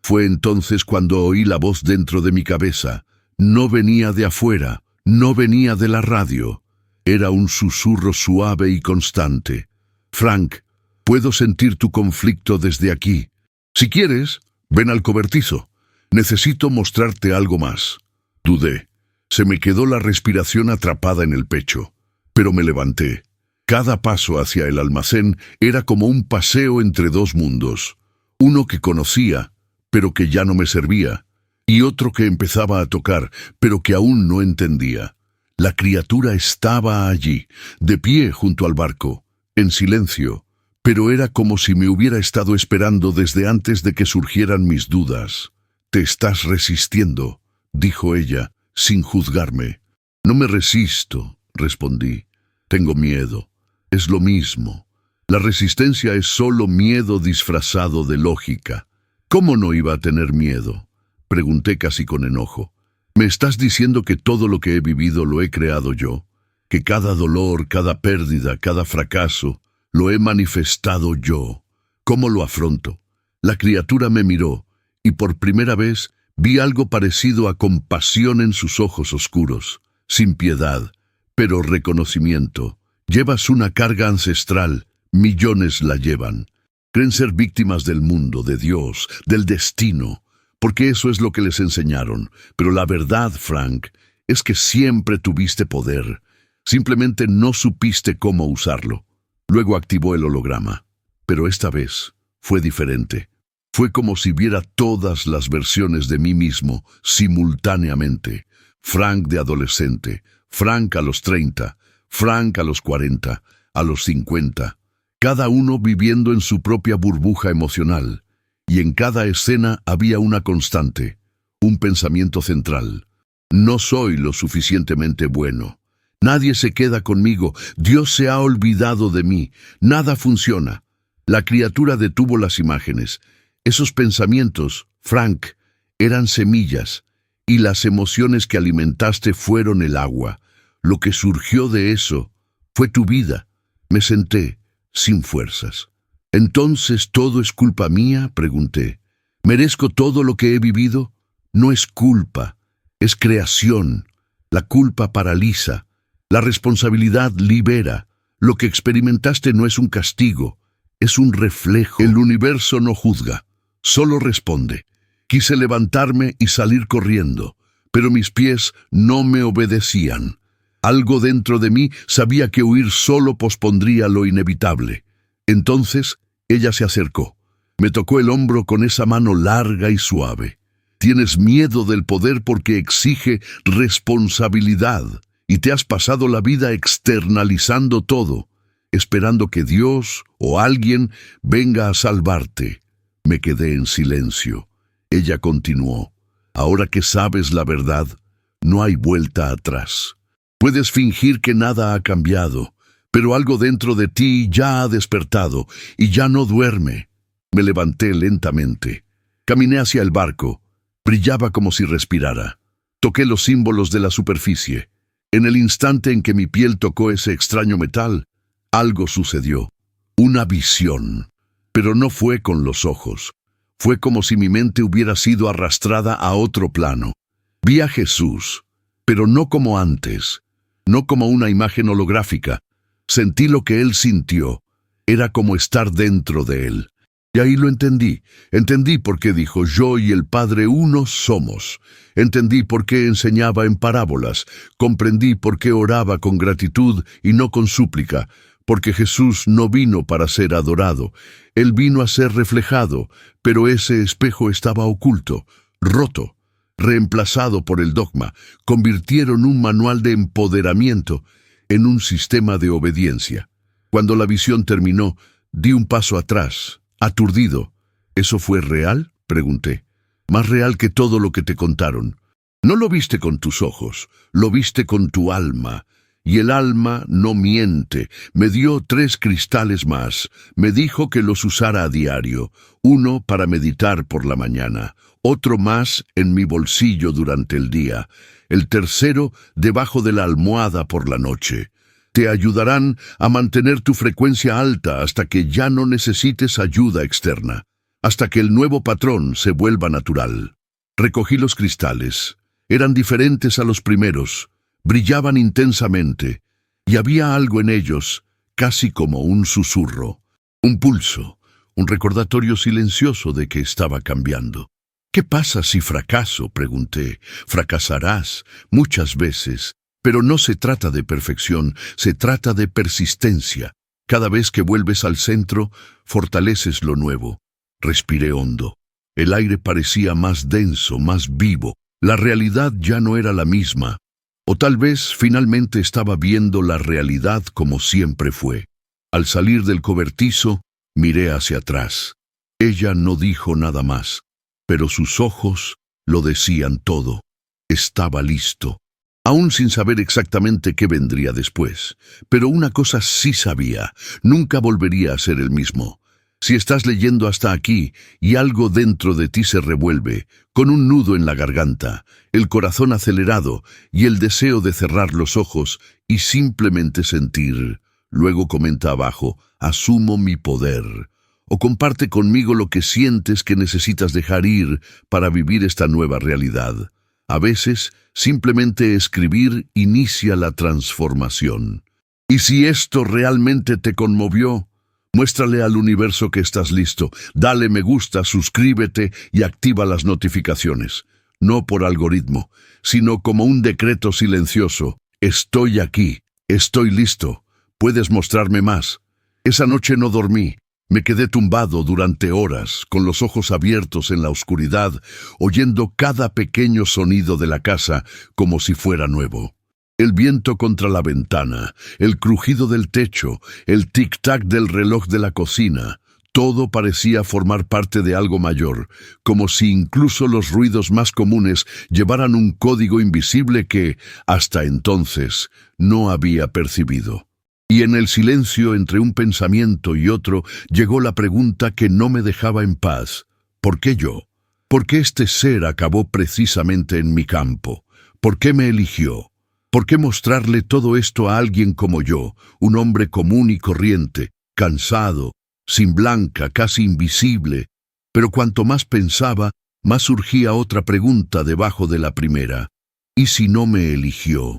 [SPEAKER 1] Fue entonces cuando oí la voz dentro de mi cabeza. No venía de afuera, no venía de la radio. Era un susurro suave y constante. Frank, puedo sentir tu conflicto desde aquí. Si quieres, ven al cobertizo. Necesito mostrarte algo más. Dudé. Se me quedó la respiración atrapada en el pecho. Pero me levanté. Cada paso hacia el almacén era como un paseo entre dos mundos. Uno que conocía, pero que ya no me servía, y otro que empezaba a tocar, pero que aún no entendía. La criatura estaba allí, de pie junto al barco, en silencio, pero era como si me hubiera estado esperando desde antes de que surgieran mis dudas. «Te estás resistiendo», dijo ella, sin juzgarme. «No me resisto», respondí. «Tengo miedo. Es lo mismo. La resistencia es solo miedo disfrazado de lógica». «¿Cómo no iba a tener miedo?», pregunté casi con enojo. «¿Me estás diciendo que todo lo que he vivido lo he creado yo? ¿Que cada dolor, cada pérdida, cada fracaso, lo he manifestado yo? ¿Cómo lo afronto?». La criatura me miró, y por primera vez vi algo parecido a compasión en sus ojos oscuros, sin piedad, pero reconocimiento. «Llevas una carga ancestral, millones la llevan. Creen ser víctimas del mundo, de Dios, del destino, porque eso es lo que les enseñaron. Pero la verdad, Frank, es que siempre tuviste poder. Simplemente no supiste cómo usarlo». Luego activó el holograma. Pero esta vez fue diferente. Fue como si viera todas las versiones de mí mismo simultáneamente. Frank de adolescente, Frank a los 30, Frank a los 40, a los 50, cada uno viviendo en su propia burbuja emocional, y en cada escena había una constante, un pensamiento central. No soy lo suficientemente bueno. Nadie se queda conmigo. Dios se ha olvidado de mí. Nada funciona. La criatura detuvo las imágenes. Esos pensamientos, Frank, eran semillas, y las emociones que alimentaste fueron el agua. Lo que surgió de eso fue tu vida. Me senté, sin fuerzas. ¿Entonces todo es culpa mía?, pregunté. ¿Merezco todo lo que he vivido? No es culpa, es creación. La culpa paraliza. La responsabilidad libera. Lo que experimentaste no es un castigo, es un reflejo. El universo no juzga, solo responde. Quise levantarme y salir corriendo, pero mis pies no me obedecían. Algo dentro de mí sabía que huir solo pospondría lo inevitable. Entonces, ella se acercó. Me tocó el hombro con esa mano larga y suave. Tienes miedo del poder porque exige responsabilidad, y te has pasado la vida externalizando todo, esperando que Dios o alguien venga a salvarte. Me quedé en silencio. Ella continuó. Ahora que sabes la verdad, no hay vuelta atrás. Puedes fingir que nada ha cambiado, pero algo dentro de ti ya ha despertado y ya no duerme. Me levanté lentamente. Caminé hacia el barco. Brillaba como si respirara. Toqué los símbolos de la superficie. En el instante en que mi piel tocó ese extraño metal, algo sucedió. Una visión. Pero no fue con los ojos. Fue como si mi mente hubiera sido arrastrada a otro plano. Vi a Jesús, pero no como antes. No como una imagen holográfica. Sentí lo que Él sintió. Era como estar dentro de Él. Y ahí lo entendí. Entendí por qué dijo, yo y el Padre uno somos. Entendí por qué enseñaba en parábolas. Comprendí por qué oraba con gratitud y no con súplica. Porque Jesús no vino para ser adorado. Él vino a ser reflejado, pero ese espejo estaba oculto, roto, reemplazado por el dogma. Convirtieron un manual de empoderamiento en un sistema de obediencia. Cuando la visión terminó, di un paso atrás, aturdido. ¿Eso fue real?, pregunté. Más real que todo lo que te contaron. No lo viste con tus ojos, lo viste con tu alma. Y el alma no miente. Me dio 3 cristales más. Me dijo que los usara a diario. Uno para meditar por la mañana. Otro más en mi bolsillo durante el día. El tercero debajo de la almohada por la noche. Te ayudarán a mantener tu frecuencia alta hasta que ya no necesites ayuda externa. Hasta que el nuevo patrón se vuelva natural. Recogí los cristales. Eran diferentes a los primeros. Brillaban intensamente, y había algo en ellos, casi como un susurro, un pulso, un recordatorio silencioso de que estaba cambiando. ¿Qué pasa si fracaso?, pregunté. Fracasarás muchas veces, pero no se trata de perfección, se trata de persistencia. Cada vez que vuelves al centro, fortaleces lo nuevo. Respiré hondo. El aire parecía más denso, más vivo. La realidad ya no era la misma. O tal vez finalmente estaba viendo la realidad como siempre fue. Al salir del cobertizo, miré hacia atrás. Ella no dijo nada más, pero sus ojos lo decían todo. Estaba listo, aún sin saber exactamente qué vendría después. Pero una cosa sí sabía, nunca volvería a ser el mismo. Si estás leyendo hasta aquí y algo dentro de ti se revuelve, con un nudo en la garganta, el corazón acelerado y el deseo de cerrar los ojos y simplemente sentir, luego comenta abajo, asumo mi poder. O comparte conmigo lo que sientes que necesitas dejar ir para vivir esta nueva realidad. A veces, simplemente escribir inicia la transformación. Y si esto realmente te conmovió, muéstrale al universo que estás listo. Dale me gusta, suscríbete y activa las notificaciones. No por algoritmo, sino como un decreto silencioso. Estoy aquí, estoy listo. Puedes mostrarme más. Esa noche no dormí. Me quedé tumbado durante horas, con los ojos abiertos en la oscuridad, oyendo cada pequeño sonido de la casa como si fuera nuevo. El viento contra la ventana, el crujido del techo, el tic-tac del reloj de la cocina, todo parecía formar parte de algo mayor, como si incluso los ruidos más comunes llevaran un código invisible que, hasta entonces, no había percibido. Y en el silencio entre un pensamiento y otro llegó la pregunta que no me dejaba en paz. ¿Por qué yo? ¿Por qué este ser acabó precisamente en mi campo? ¿Por qué me eligió? ¿Por qué mostrarle todo esto a alguien como yo, un hombre común y corriente, cansado, sin blanca, casi invisible? Pero cuanto más pensaba, más surgía otra pregunta debajo de la primera. ¿Y si no me eligió?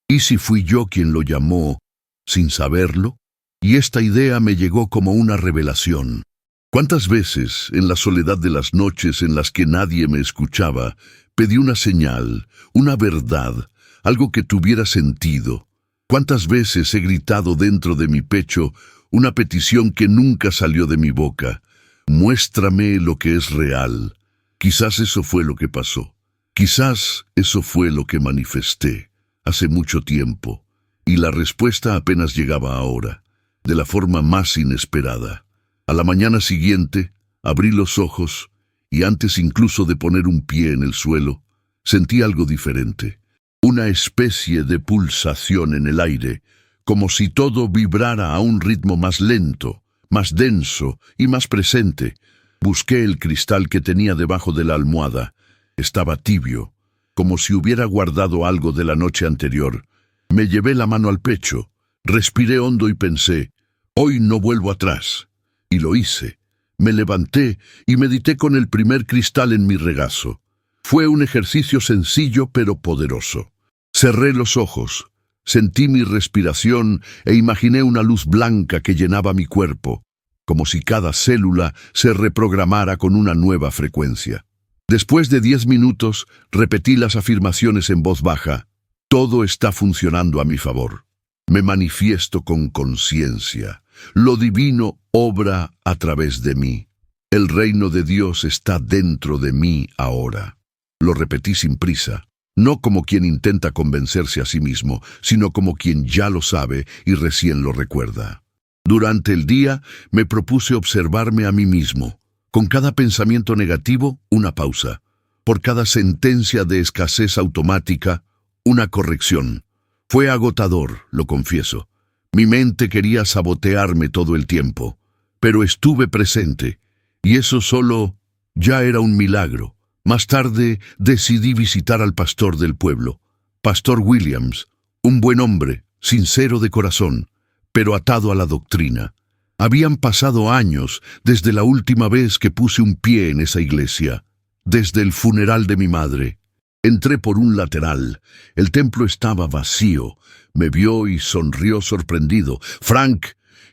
[SPEAKER 1] ¿Y si fui yo quien lo llamó, sin saberlo? Y esta idea me llegó como una revelación. ¿Cuántas veces, en la soledad de las noches en las que nadie me escuchaba, pedí una señal, una verdad, algo que tuviera sentido? ¿Cuántas veces he gritado dentro de mi pecho una petición que nunca salió de mi boca? Muéstrame lo que es real. Quizás eso fue lo que pasó. Quizás eso fue lo que manifesté hace mucho tiempo. Y la respuesta apenas llegaba ahora, de la forma más inesperada. A la mañana siguiente, abrí los ojos y antes incluso de poner un pie en el suelo, sentí algo diferente. Una especie de pulsación en el aire, como si todo vibrara a un ritmo más lento, más denso y más presente. Busqué el cristal que tenía debajo de la almohada. Estaba tibio, como si hubiera guardado algo de la noche anterior. Me llevé la mano al pecho, respiré hondo y pensé, hoy no vuelvo atrás. Y lo hice. Me levanté y medité con el primer cristal en mi regazo. Fue un ejercicio sencillo pero poderoso. Cerré los ojos, sentí mi respiración e imaginé una luz blanca que llenaba mi cuerpo, como si cada célula se reprogramara con una nueva frecuencia. Después de 10 minutos, repetí las afirmaciones en voz baja. Todo está funcionando a mi favor. Me manifiesto con conciencia. Lo divino obra a través de mí. El reino de Dios está dentro de mí ahora. Lo repetí sin prisa, no como quien intenta convencerse a sí mismo, sino como quien ya lo sabe y recién lo recuerda. Durante el día me propuse observarme a mí mismo. Con cada pensamiento negativo, una pausa. Por cada sentencia de escasez automática, una corrección. Fue agotador, lo confieso. Mi mente quería sabotearme todo el tiempo, pero estuve presente, y eso solo ya era un milagro. Más tarde decidí visitar al pastor del pueblo, Pastor Williams, un buen hombre, sincero de corazón, pero atado a la doctrina. Habían pasado años desde la última vez que puse un pie en esa iglesia, desde el funeral de mi madre. Entré por un lateral. El templo estaba vacío. Me vio y sonrió sorprendido. «Frank,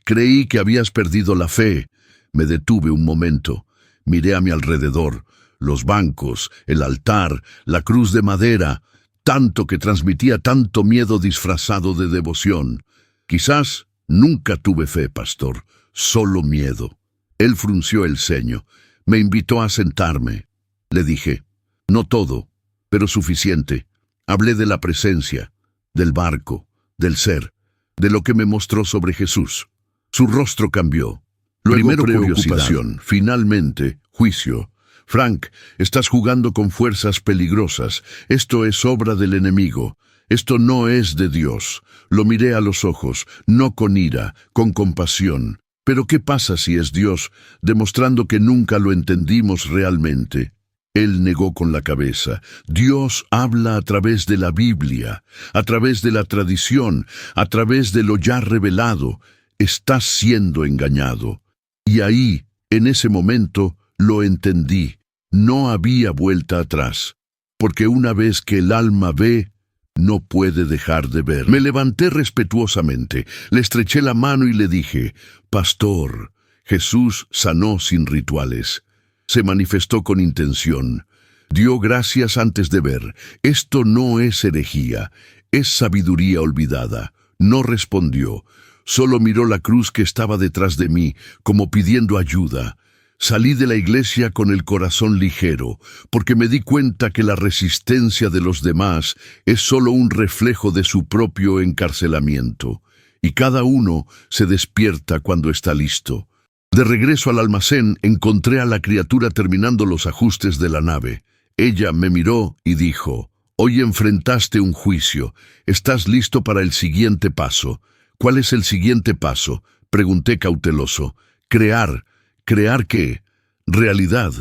[SPEAKER 1] creí que habías perdido la fe». Me detuve un momento. Miré a mi alrededor. Los bancos, el altar, la cruz de madera, tanto que transmitía tanto miedo disfrazado de devoción. Quizás nunca tuve fe, pastor, solo miedo. Él frunció el ceño. Me invitó a sentarme. Le dije, no todo, pero suficiente. Hablé de la presencia, del barco, del ser, de lo que me mostró sobre Jesús. Su rostro cambió. Luego preocupación, finalmente, juicio. «Frank, estás jugando con fuerzas peligrosas. Esto es obra del enemigo. Esto no es de Dios». Lo miré a los ojos, no con ira, con compasión. «¿Pero qué pasa si es Dios?», demostrando que nunca lo entendimos realmente. Él negó con la cabeza. Dios habla a través de la Biblia, a través de la tradición, a través de lo ya revelado. Estás siendo engañado. Y ahí, en ese momento, lo entendí. No había vuelta atrás, porque una vez que el alma ve, no puede dejar de ver. Me levanté respetuosamente, le estreché la mano y le dije, «Pastor, Jesús sanó sin rituales. Se manifestó con intención. Dio gracias antes de ver. Esto no es herejía, es sabiduría olvidada». No respondió, solo miró la cruz que estaba detrás de mí, como pidiendo ayuda. Salí de la iglesia con el corazón ligero, porque me di cuenta que la resistencia de los demás es solo un reflejo de su propio encarcelamiento, y cada uno se despierta cuando está listo. De regreso al almacén, encontré a la criatura terminando los ajustes de la nave. Ella me miró y dijo: «Hoy enfrentaste un juicio. ¿Estás listo para el siguiente paso?» «¿Cuál es el siguiente paso?», pregunté cauteloso. «Crear. ¿Crear qué? Realidad».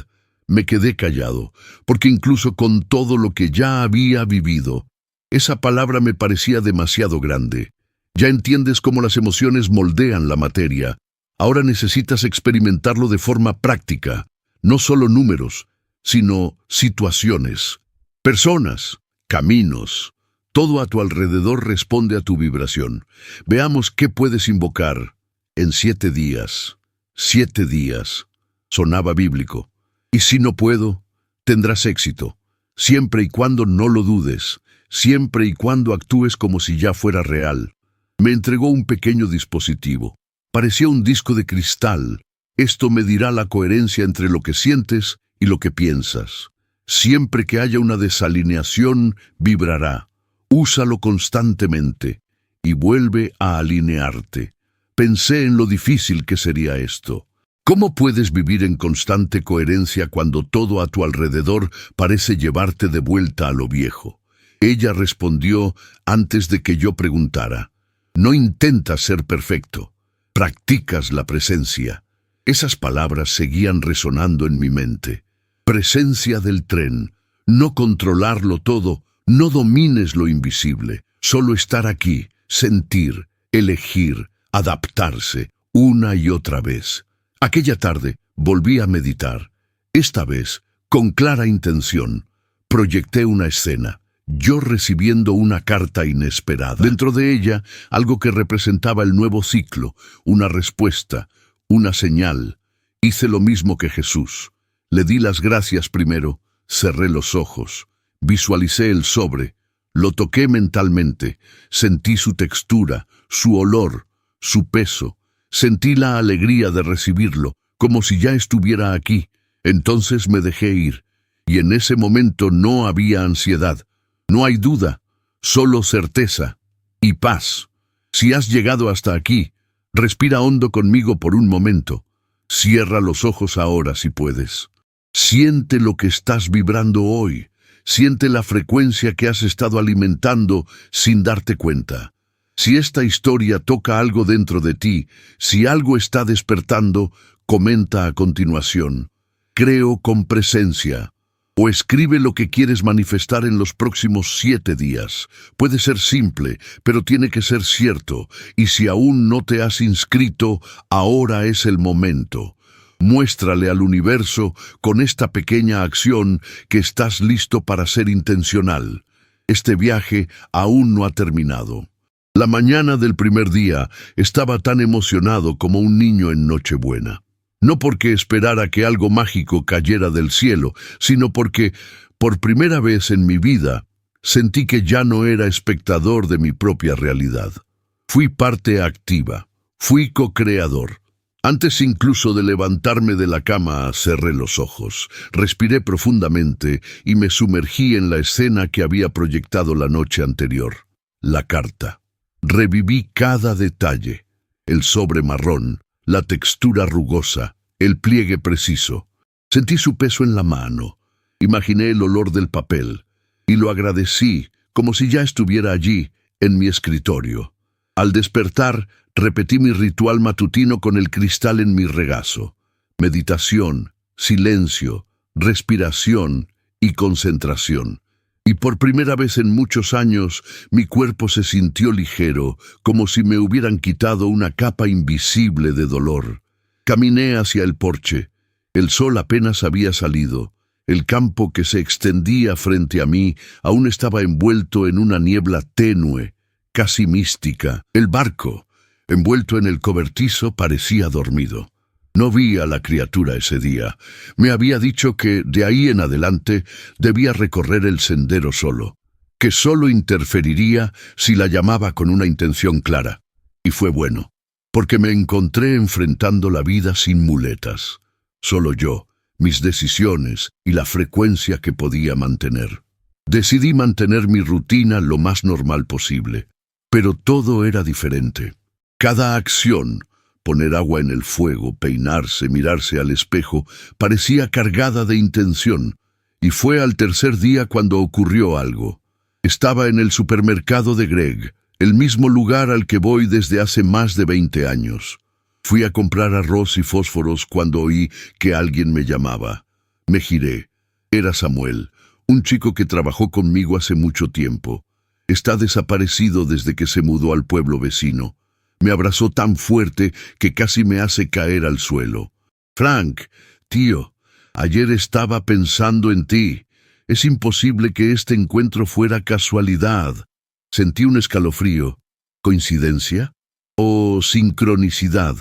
[SPEAKER 1] Me quedé callado, porque incluso con todo lo que ya había vivido, esa palabra me parecía demasiado grande. Ya entiendes cómo las emociones moldean la materia. Ahora necesitas experimentarlo de forma práctica, no solo números, sino situaciones, personas, caminos. Todo a tu alrededor responde a tu vibración. Veamos qué puedes invocar en 7 días. 7 días. Sonaba bíblico. Y si no puedo, tendrás éxito, siempre y cuando no lo dudes, siempre y cuando actúes como si ya fuera real. Me entregó un pequeño dispositivo. Parecía un disco de cristal. Esto medirá la coherencia entre lo que sientes y lo que piensas. Siempre que haya una desalineación, vibrará. Úsalo constantemente y vuelve a alinearte. Pensé en lo difícil que sería esto. ¿Cómo puedes vivir en constante coherencia cuando todo a tu alrededor parece llevarte de vuelta a lo viejo? Ella respondió antes de que yo preguntara: «No intentas ser perfecto, practicas la presencia». Esas palabras seguían resonando en mi mente. Presencia del tren, no controlarlo todo, no domines lo invisible, solo estar aquí, sentir, elegir, adaptarse, una y otra vez. Aquella tarde volví a meditar. Esta vez, con clara intención, proyecté una escena, yo recibiendo una carta inesperada. Dentro de ella, algo que representaba el nuevo ciclo, una respuesta, una señal. Hice lo mismo que Jesús. Le di las gracias primero, cerré los ojos, visualicé el sobre, lo toqué mentalmente, sentí su textura, su olor, su peso, sentí la alegría de recibirlo, como si ya estuviera aquí. Entonces me dejé ir, y en ese momento no había ansiedad, no hay duda, solo certeza y paz. Si has llegado hasta aquí, respira hondo conmigo por un momento. Cierra los ojos ahora si puedes. Siente lo que estás vibrando hoy. Siente la frecuencia que has estado alimentando sin darte cuenta. Si esta historia toca algo dentro de ti, si algo está despertando, comenta a continuación: «Creo con presencia». O escribe lo que quieres manifestar en los próximos 7 días. Puede ser simple, pero tiene que ser cierto. Y si aún no te has inscrito, ahora es el momento. Muéstrale al universo con esta pequeña acción que estás listo para ser intencional. Este viaje aún no ha terminado. La mañana del primer día estaba tan emocionado como un niño en Nochebuena. No porque esperara que algo mágico cayera del cielo, sino porque, por primera vez en mi vida, sentí que ya no era espectador de mi propia realidad. Fui parte activa, fui co-creador. Antes incluso de levantarme de la cama, cerré los ojos, respiré profundamente y me sumergí en la escena que había proyectado la noche anterior. La carta. Reviví cada detalle: el sobre marrón, la textura rugosa, el pliegue preciso. Sentí su peso en la mano, imaginé el olor del papel y lo agradecí como si ya estuviera allí, en mi escritorio. Al despertar, repetí mi ritual matutino con el cristal en mi regazo. Meditación, silencio, respiración y concentración. Y por primera vez en muchos años, mi cuerpo se sintió ligero, como si me hubieran quitado una capa invisible de dolor. Caminé hacia el porche. El sol apenas había salido. El campo que se extendía frente a mí aún estaba envuelto en una niebla tenue, casi mística. El barco, envuelto en el cobertizo, parecía dormido. No vi a la criatura ese día. Me había dicho que, de ahí en adelante, debía recorrer el sendero solo, que solo interferiría si la llamaba con una intención clara. Y fue bueno, porque me encontré enfrentando la vida sin muletas. Solo yo, mis decisiones y la frecuencia que podía mantener. Decidí mantener mi rutina lo más normal posible, pero todo era diferente. Cada acción, poner agua en el fuego, peinarse, mirarse al espejo, parecía cargada de intención, y fue al tercer día cuando ocurrió algo. Estaba en el supermercado de Greg, el mismo lugar al que voy desde hace más de 20 años. Fui a comprar arroz y fósforos cuando oí que alguien me llamaba. Me giré. Era Samuel, un chico que trabajó conmigo hace mucho tiempo. Está desaparecido desde que se mudó al pueblo vecino. Me abrazó tan fuerte que casi me hace caer al suelo. Frank, tío, ayer estaba pensando en ti. Es imposible que este encuentro fuera casualidad. Sentí un escalofrío. ¿Coincidencia? ¿O sincronicidad?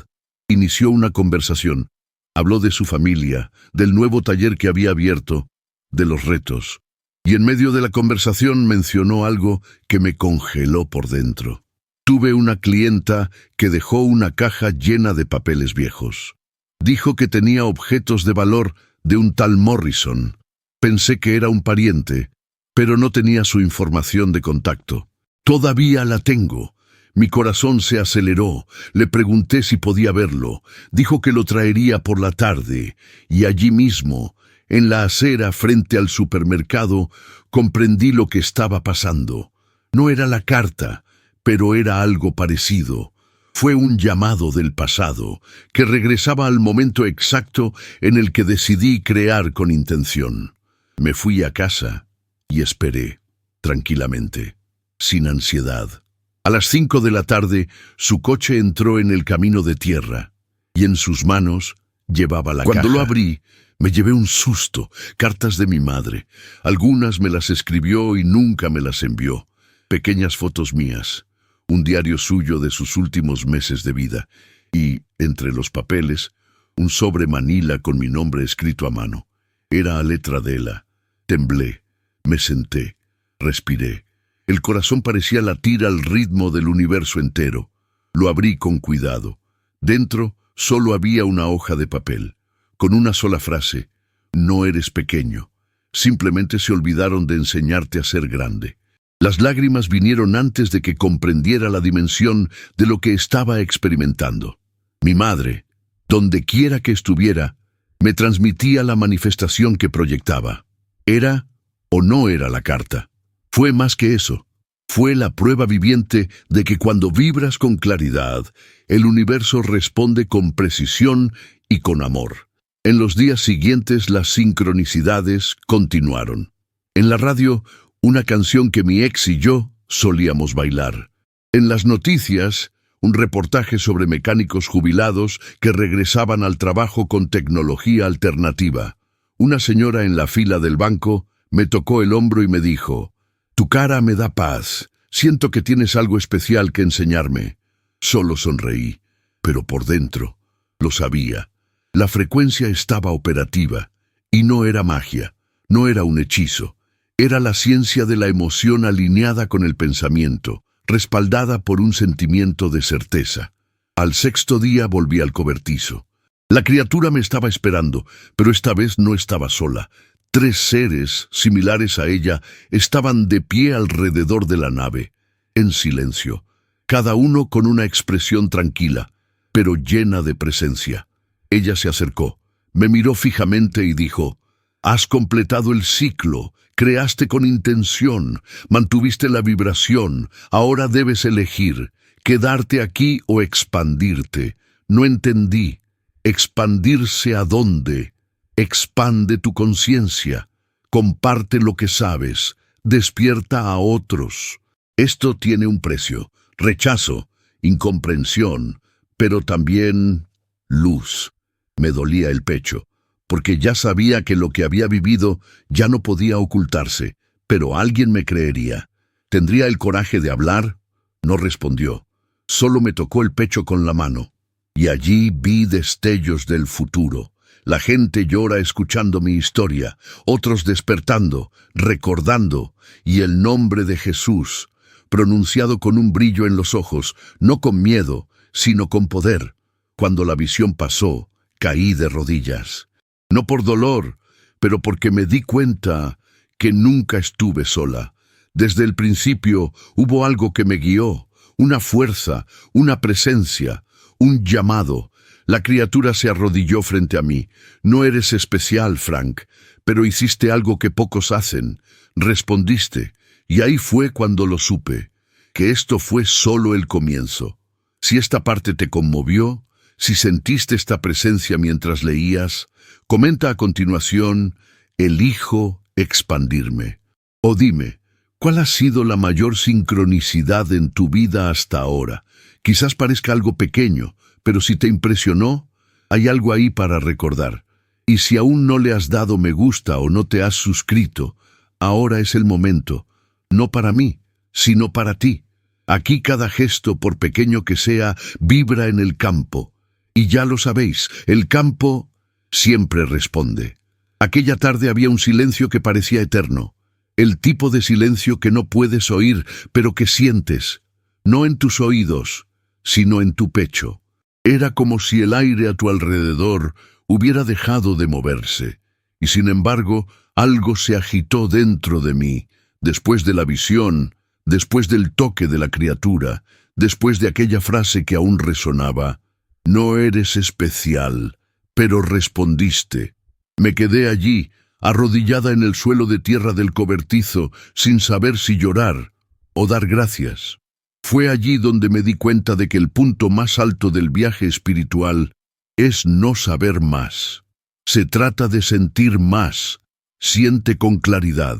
[SPEAKER 1] Inició una conversación. Habló de su familia, del nuevo taller que había abierto, de los retos. Y en medio de la conversación mencionó algo que me congeló por dentro. Tuve una clienta que dejó una caja llena de papeles viejos. Dijo que tenía objetos de valor de un tal Morrison. Pensé que era un pariente, pero no tenía su información de contacto. Todavía la tengo. Mi corazón se aceleró. Le pregunté si podía verlo. Dijo que lo traería por la tarde, y allí mismo, en la acera frente al supermercado, comprendí lo que estaba pasando. No era la carta, pero era algo parecido. Fue un llamado del pasado, que regresaba al momento exacto en el que decidí crear con intención. Me fui a casa y esperé, tranquilamente, sin ansiedad. A las 5 de la tarde, su coche entró en el camino de tierra, y en sus manos llevaba la caja. Cuando lo abrí, me llevé un susto. Cartas de mi madre. Algunas me las escribió y nunca me las envió. Pequeñas fotos mías. Un diario suyo de sus últimos meses de vida. Y, entre los papeles, un sobre manila con mi nombre escrito a mano. Era a letra de Ela. Temblé. Me senté. Respiré. El corazón parecía latir al ritmo del universo entero. Lo abrí con cuidado. Dentro solo había una hoja de papel, con una sola frase: no eres pequeño. Simplemente se olvidaron de enseñarte a ser grande. Las lágrimas vinieron antes de que comprendiera la dimensión de lo que estaba experimentando. Mi madre, donde quiera que estuviera, me transmitía la manifestación que proyectaba. ¿Era o no era la carta? Fue más que eso. Fue la prueba viviente de que cuando vibras con claridad, el universo responde con precisión y con amor. En los días siguientes las sincronicidades continuaron. En la radio, una canción que mi ex y yo solíamos bailar. En las noticias, un reportaje sobre mecánicos jubilados que regresaban al trabajo con tecnología alternativa. Una señora en la fila del banco me tocó el hombro y me dijo: «Tu cara me da paz. Siento que tienes algo especial que enseñarme». Solo sonreí, pero por dentro lo sabía. La frecuencia estaba operativa, y no era magia, no era un hechizo. Era la ciencia de la emoción alineada con el pensamiento, respaldada por un sentimiento de certeza. Al 6.º día volví al cobertizo. La criatura me estaba esperando, pero esta vez no estaba sola. 3 seres, similares a ella, estaban de pie alrededor de la nave, en silencio, cada uno con una expresión tranquila, pero llena de presencia. Ella se acercó, me miró fijamente y dijo: «Has completado el ciclo, creaste con intención, mantuviste la vibración, ahora debes elegir, quedarte aquí o expandirte». No entendí. ¿Expandirse a dónde? Expande tu conciencia, comparte lo que sabes, despierta a otros. Esto tiene un precio: rechazo, incomprensión, pero también luz. Me dolía el pecho, porque ya sabía que lo que había vivido ya no podía ocultarse, pero alguien me creería. ¿Tendría el coraje de hablar? No respondió. Solo me tocó el pecho con la mano. Y allí vi destellos del futuro. La gente llora escuchando mi historia, otros despertando, recordando, y el nombre de Jesús, pronunciado con un brillo en los ojos, no con miedo, sino con poder. Cuando la visión pasó, caí de rodillas. No por dolor, pero porque me di cuenta que nunca estuve sola. Desde el principio hubo algo que me guió, una fuerza, una presencia, un llamado. La criatura se arrodilló frente a mí. No eres especial, Frank, pero hiciste algo que pocos hacen. Respondiste, y ahí fue cuando lo supe, que esto fue solo el comienzo. Si esta parte te conmovió, si sentiste esta presencia mientras leías, comenta a continuación, elijo expandirme. O dime, ¿cuál ha sido la mayor sincronicidad en tu vida hasta ahora? Quizás parezca algo pequeño, pero si te impresionó, hay algo ahí para recordar. Y si aún no le has dado me gusta o no te has suscrito, ahora es el momento, no para mí, sino para ti. Aquí cada gesto, por pequeño que sea, vibra en el campo. Y ya lo sabéis, el campo siempre responde. Aquella tarde había un silencio que parecía eterno. El tipo de silencio que no puedes oír, pero que sientes, no en tus oídos, sino en tu pecho. Era como si el aire a tu alrededor hubiera dejado de moverse. Y sin embargo, algo se agitó dentro de mí, después de la visión, después del toque de la criatura, después de aquella frase que aún resonaba. No eres especial, pero respondiste. Me quedé allí, arrodillada en el suelo de tierra del cobertizo, sin saber si llorar o dar gracias. Fue allí donde me di cuenta de que el punto más alto del viaje espiritual es no saber más. Se trata de sentir más. Siente con claridad.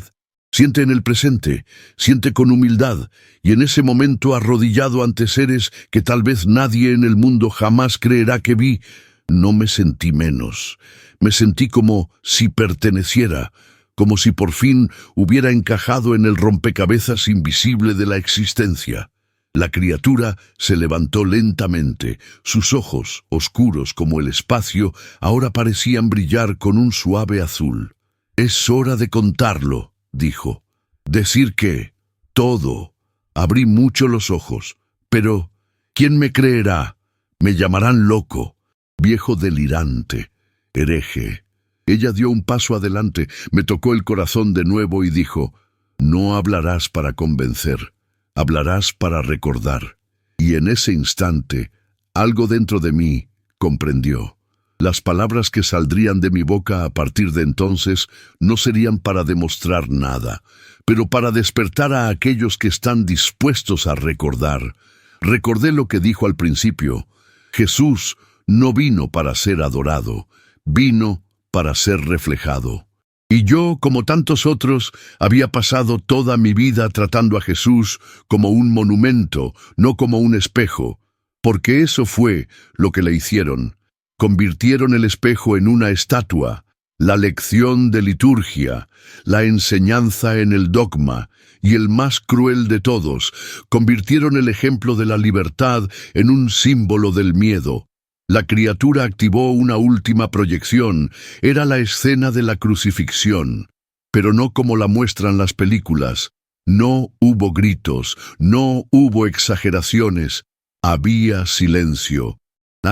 [SPEAKER 1] Siente en el presente, siente con humildad, y en ese momento arrodillado ante seres que tal vez nadie en el mundo jamás creerá que vi, no me sentí menos. Me sentí como si perteneciera, como si por fin hubiera encajado en el rompecabezas invisible de la existencia. La criatura se levantó lentamente. Sus ojos, oscuros como el espacio, ahora parecían brillar con un suave azul. «Es hora de contarlo», dijo. «Decir que todo». Abrí mucho los ojos. «Pero, ¿quién me creerá? Me llamarán loco, viejo delirante, hereje». Ella dio un paso adelante, me tocó el corazón de nuevo y dijo, «No hablarás para convencer, hablarás para recordar». Y en ese instante, algo dentro de mí comprendió. Las palabras que saldrían de mi boca a partir de entonces no serían para demostrar nada, pero para despertar a aquellos que están dispuestos a recordar. Recordé lo que dijo al principio. Jesús no vino para ser adorado, vino para ser reflejado. Y yo, como tantos otros, había pasado toda mi vida tratando a Jesús como un monumento, no como un espejo, porque eso fue lo que le hicieron. Convirtieron el espejo en una estatua, la lección de liturgia, la enseñanza en el dogma, y el más cruel de todos, convirtieron el ejemplo de la libertad en un símbolo del miedo. La criatura activó una última proyección, era la escena de la crucifixión, pero no como la muestran las películas. No hubo gritos, no hubo exageraciones, había silencio,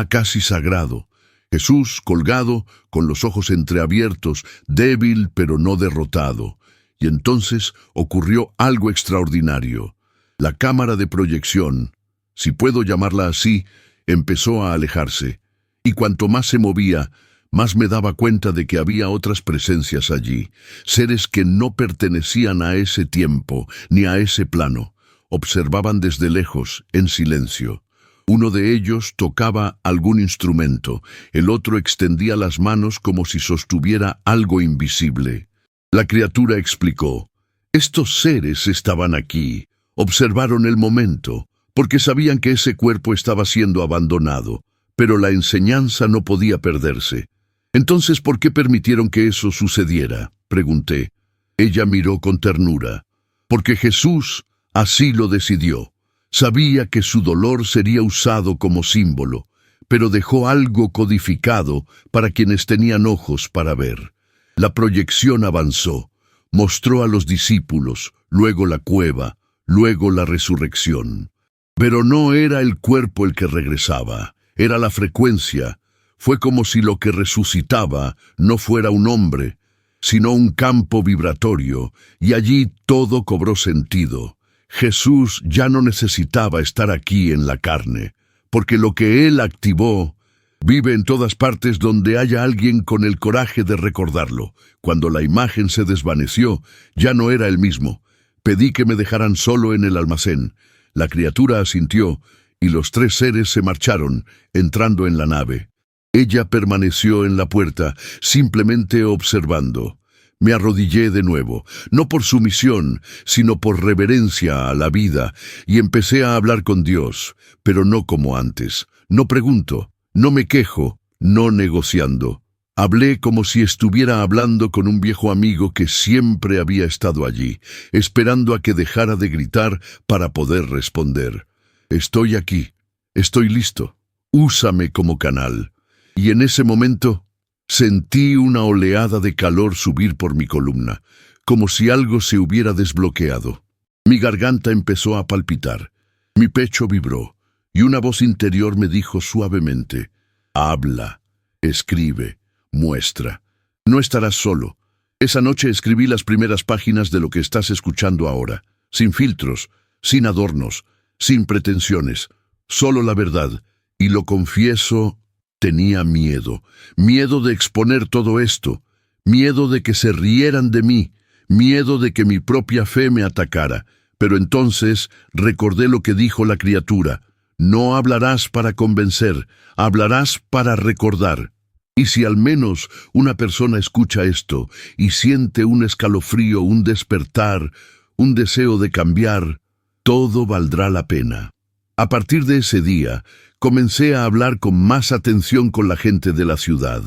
[SPEAKER 1] casi sagrado. Jesús colgado, con los ojos entreabiertos, débil pero no derrotado. Y entonces ocurrió algo extraordinario. La cámara de proyección, si puedo llamarla así, empezó a alejarse. Y cuanto más se movía, más me daba cuenta de que había otras presencias allí, seres que no pertenecían a ese tiempo ni a ese plano. Observaban desde lejos, en silencio. Uno de ellos tocaba algún instrumento, el otro extendía las manos como si sostuviera algo invisible. La criatura explicó, estos seres estaban aquí, observaron el momento, porque sabían que ese cuerpo estaba siendo abandonado, pero la enseñanza no podía perderse. Entonces, ¿por qué permitieron que eso sucediera?, pregunté. Ella miró con ternura. Porque Jesús así lo decidió. Sabía que su dolor sería usado como símbolo, pero dejó algo codificado para quienes tenían ojos para ver. La proyección avanzó, mostró a los discípulos, luego la cueva, luego la resurrección. Pero no era el cuerpo el que regresaba, era la frecuencia. Fue como si lo que resucitaba no fuera un hombre, sino un campo vibratorio, y allí todo cobró sentido. Jesús ya no necesitaba estar aquí en la carne, porque lo que Él activó vive en todas partes donde haya alguien con el coraje de recordarlo. Cuando la imagen se desvaneció, ya no era el mismo. Pedí que me dejaran solo en el almacén. La criatura asintió, y los 3 seres se marcharon, entrando en la nave. Ella permaneció en la puerta, simplemente observando. Me arrodillé de nuevo, no por sumisión, sino por reverencia a la vida, y empecé a hablar con Dios, pero no como antes. No pregunto, no me quejo, no negociando. Hablé como si estuviera hablando con un viejo amigo que siempre había estado allí, esperando a que dejara de gritar para poder responder. Estoy aquí, estoy listo, úsame como canal. Y en ese momento sentí una oleada de calor subir por mi columna, como si algo se hubiera desbloqueado. Mi garganta empezó a palpitar, mi pecho vibró, y una voz interior me dijo suavemente: habla, escribe, muestra. No estarás solo. Esa noche escribí las primeras páginas de lo que estás escuchando ahora, sin filtros, sin adornos, sin pretensiones, solo la verdad, y lo confieso, tenía miedo de exponer todo esto, miedo de que se rieran de mí, miedo de que mi propia fe me atacara, pero entonces recordé lo que dijo la criatura: no hablarás para convencer, hablarás para recordar. Y si al menos una persona escucha esto y siente un escalofrío, un despertar, un deseo de cambiar, todo valdrá la pena. A partir de ese día, comencé a hablar con más atención con la gente de la ciudad.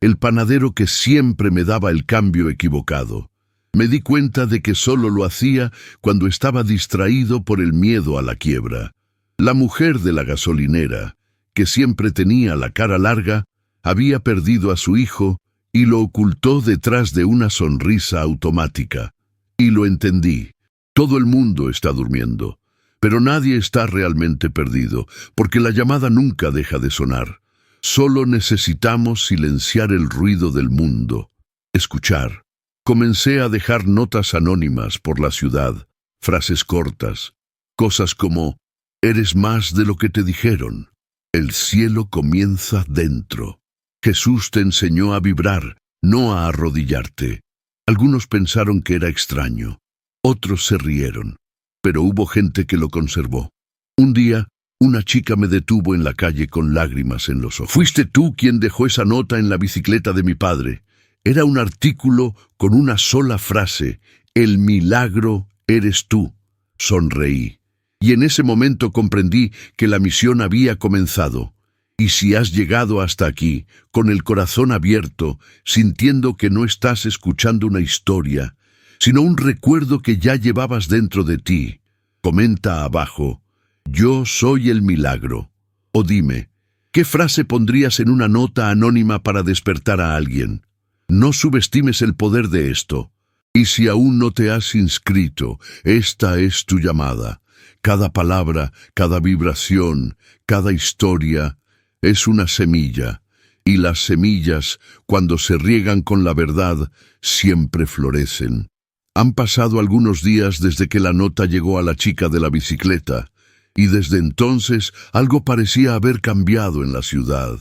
[SPEAKER 1] El panadero que siempre me daba el cambio equivocado. Me di cuenta de que solo lo hacía cuando estaba distraído por el miedo a la quiebra. La mujer de la gasolinera, que siempre tenía la cara larga, había perdido a su hijo y lo ocultó detrás de una sonrisa automática. Y lo entendí. Todo el mundo está durmiendo. Pero nadie está realmente perdido, porque la llamada nunca deja de sonar. Solo necesitamos silenciar el ruido del mundo, escuchar. Comencé a dejar notas anónimas por la ciudad, frases cortas, cosas como: eres más de lo que te dijeron. El cielo comienza dentro. Jesús te enseñó a vibrar, no a arrodillarte. Algunos pensaron que era extraño, otros se rieron. Pero hubo gente que lo conservó. Un día, una chica me detuvo en la calle con lágrimas en los ojos. «¿Fuiste tú quien dejó esa nota en la bicicleta de mi padre?» Era un artículo con una sola frase: «El milagro eres tú». Sonreí. Y en ese momento comprendí que la misión había comenzado. Y si has llegado hasta aquí, con el corazón abierto, sintiendo que no estás escuchando una historia, sino un recuerdo que ya llevabas dentro de ti, comenta abajo: yo soy el milagro. O dime, ¿qué frase pondrías en una nota anónima para despertar a alguien? No subestimes el poder de esto. Y si aún no te has inscrito, esta es tu llamada. Cada palabra, cada vibración, cada historia es una semilla. Y las semillas, cuando se riegan con la verdad, siempre florecen. Han pasado algunos días desde que la nota llegó a la chica de la bicicleta, y desde entonces algo parecía haber cambiado en la ciudad.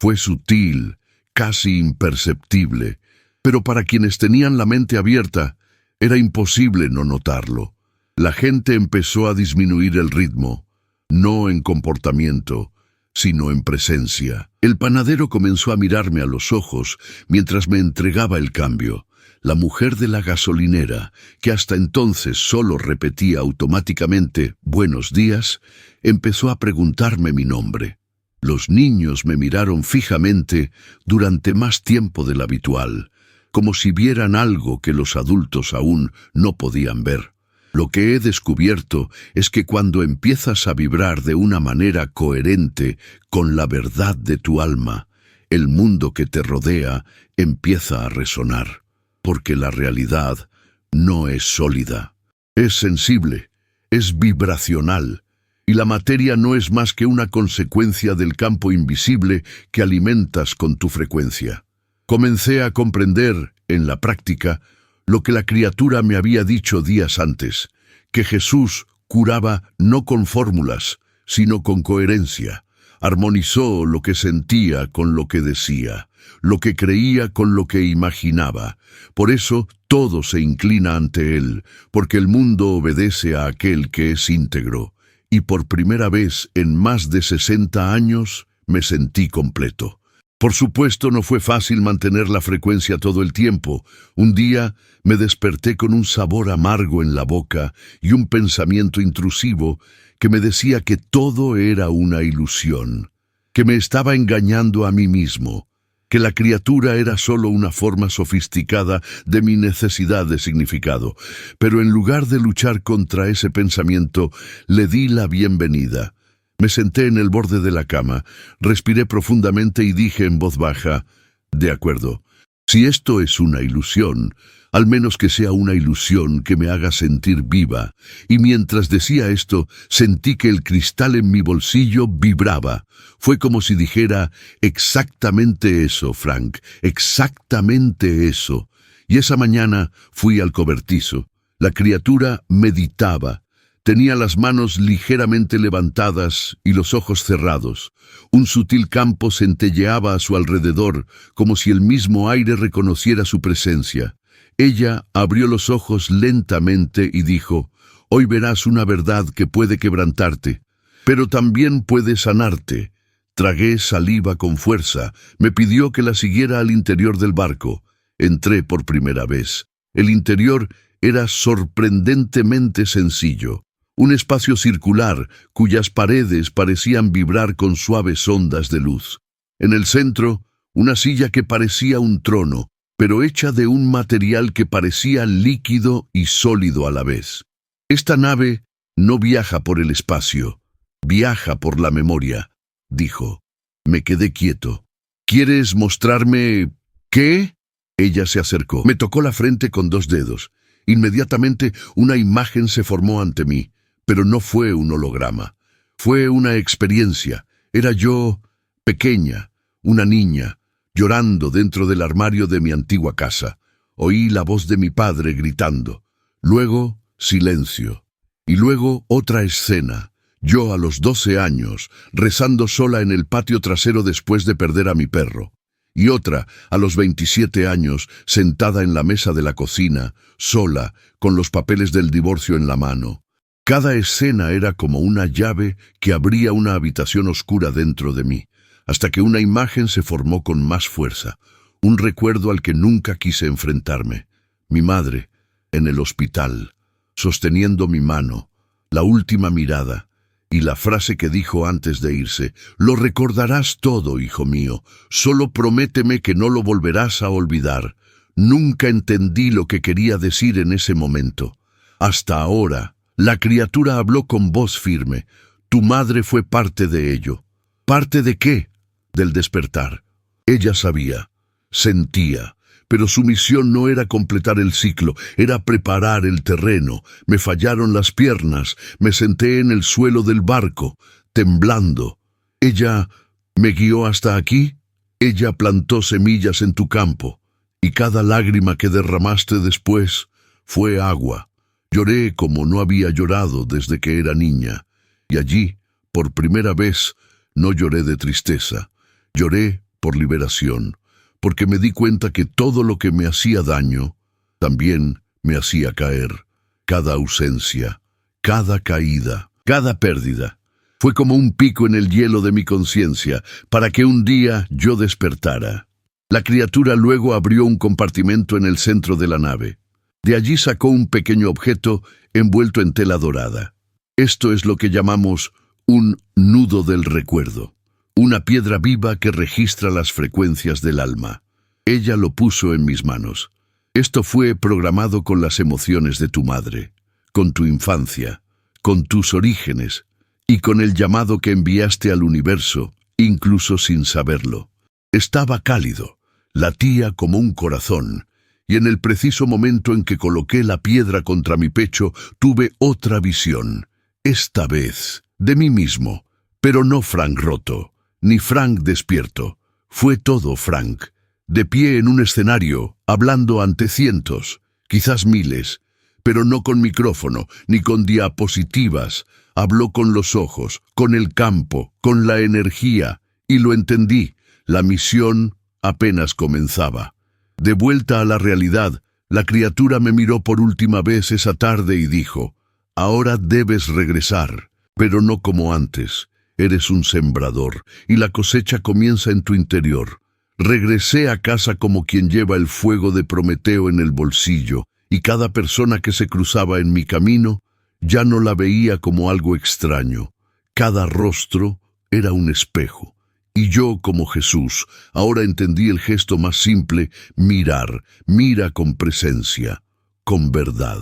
[SPEAKER 1] Fue sutil, casi imperceptible, pero para quienes tenían la mente abierta, era imposible no notarlo. La gente empezó a disminuir el ritmo, no en comportamiento, sino en presencia. El panadero comenzó a mirarme a los ojos mientras me entregaba el cambio. La mujer de la gasolinera, que hasta entonces solo repetía automáticamente «buenos días», empezó a preguntarme mi nombre. Los niños me miraron fijamente durante más tiempo del habitual, como si vieran algo que los adultos aún no podían ver. Lo que he descubierto es que cuando empiezas a vibrar de una manera coherente con la verdad de tu alma, el mundo que te rodea empieza a resonar. Porque la realidad no es sólida, es sensible, es vibracional, y la materia no es más que una consecuencia del campo invisible que alimentas con tu frecuencia. Comencé a comprender, en la práctica, lo que la criatura me había dicho días antes, que Jesús curaba no con fórmulas, sino con coherencia. Armonizó lo que sentía con lo que decía, lo que creía con lo que imaginaba. Por eso todo se inclina ante él, porque el mundo obedece a aquel que es íntegro. Y por primera vez en más de 60 años me sentí completo. Por supuesto, no fue fácil mantener la frecuencia todo el tiempo. Un día me desperté con un sabor amargo en la boca y un pensamiento intrusivo que me decía que todo era una ilusión, que me estaba engañando a mí mismo, que la criatura era solo una forma sofisticada de mi necesidad de significado. Pero en lugar de luchar contra ese pensamiento, le di la bienvenida. Me senté en el borde de la cama, respiré profundamente y dije en voz baja, «De acuerdo, si esto es una ilusión, al menos que sea una ilusión que me haga sentir viva». Y mientras decía esto, sentí que el cristal en mi bolsillo vibraba. Fue como si dijera, «Exactamente eso, Frank, exactamente eso». Y esa mañana fui al cobertizo. La criatura meditaba. Tenía las manos ligeramente levantadas y los ojos cerrados. Un sutil campo centelleaba a su alrededor, como si el mismo aire reconociera su presencia. Ella abrió los ojos lentamente y dijo, «Hoy verás una verdad que puede quebrantarte, pero también puede sanarte». Tragué saliva con fuerza. Me pidió que la siguiera al interior del barco. Entré por primera vez. El interior era sorprendentemente sencillo. Un espacio circular cuyas paredes parecían vibrar con suaves ondas de luz. En el centro, una silla que parecía un trono, pero hecha de un material que parecía líquido y sólido a la vez. Esta nave no viaja por el espacio, viaja por la memoria, dijo. Me quedé quieto. ¿Quieres mostrarme qué? Ella se acercó. Me tocó la frente con 2 dedos. Inmediatamente una imagen se formó ante mí. Pero no fue un holograma, fue una experiencia. Era yo, pequeña, una niña, llorando dentro del armario de mi antigua casa. Oí la voz de mi padre gritando. Luego, silencio. Y luego otra escena. Yo a los 12 años, rezando sola en el patio trasero después de perder a mi perro. Y otra, a los 27 años, sentada en la mesa de la cocina, sola, con los papeles del divorcio en la mano. Cada escena era como una llave que abría una habitación oscura dentro de mí, hasta que una imagen se formó con más fuerza, un recuerdo al que nunca quise enfrentarme. Mi madre, en el hospital, sosteniendo mi mano, la última mirada, y la frase que dijo antes de irse, «Lo recordarás todo, hijo mío, solo prométeme que no lo volverás a olvidar». Nunca entendí lo que quería decir en ese momento. Hasta ahora, la criatura habló con voz firme. Tu madre fue parte de ello. ¿Parte de qué? Del despertar. Ella sabía, sentía, pero su misión no era completar el ciclo, era preparar el terreno. Me fallaron las piernas, me senté en el suelo del barco, temblando. Ella me guió hasta aquí. Ella plantó semillas en tu campo, y cada lágrima que derramaste después fue agua. Lloré como no había llorado desde que era niña, y allí, por primera vez, no lloré de tristeza. Lloré por liberación, porque me di cuenta que todo lo que me hacía daño, también me hacía caer. Cada ausencia, cada caída, cada pérdida, fue como un pico en el hielo de mi conciencia, para que un día yo despertara. La criatura luego abrió un compartimento en el centro de la nave. De allí sacó un pequeño objeto envuelto en tela dorada. Esto es lo que llamamos un nudo del recuerdo, una piedra viva que registra las frecuencias del alma. Ella lo puso en mis manos. Esto fue programado con las emociones de tu madre, con tu infancia, con tus orígenes y con el llamado que enviaste al universo, incluso sin saberlo. Estaba cálido, latía como un corazón, y en el preciso momento en que coloqué la piedra contra mi pecho, tuve otra visión. Esta vez de mí mismo, pero no Frank roto, ni Frank despierto. Fue todo Frank, de pie en un escenario, hablando ante cientos, quizás miles, pero no con micrófono, ni con diapositivas. Habló con los ojos, con el campo, con la energía, y lo entendí. La misión apenas comenzaba. De vuelta a la realidad, la criatura me miró por última vez esa tarde y dijo: «Ahora debes regresar, pero no como antes. Eres un sembrador, y la cosecha comienza en tu interior». Regresé a casa como quien lleva el fuego de Prometeo en el bolsillo, y cada persona que se cruzaba en mi camino ya no la veía como algo extraño. Cada rostro era un espejo. Y yo, como Jesús, ahora entendí el gesto más simple: mirar. Mira con presencia, con verdad,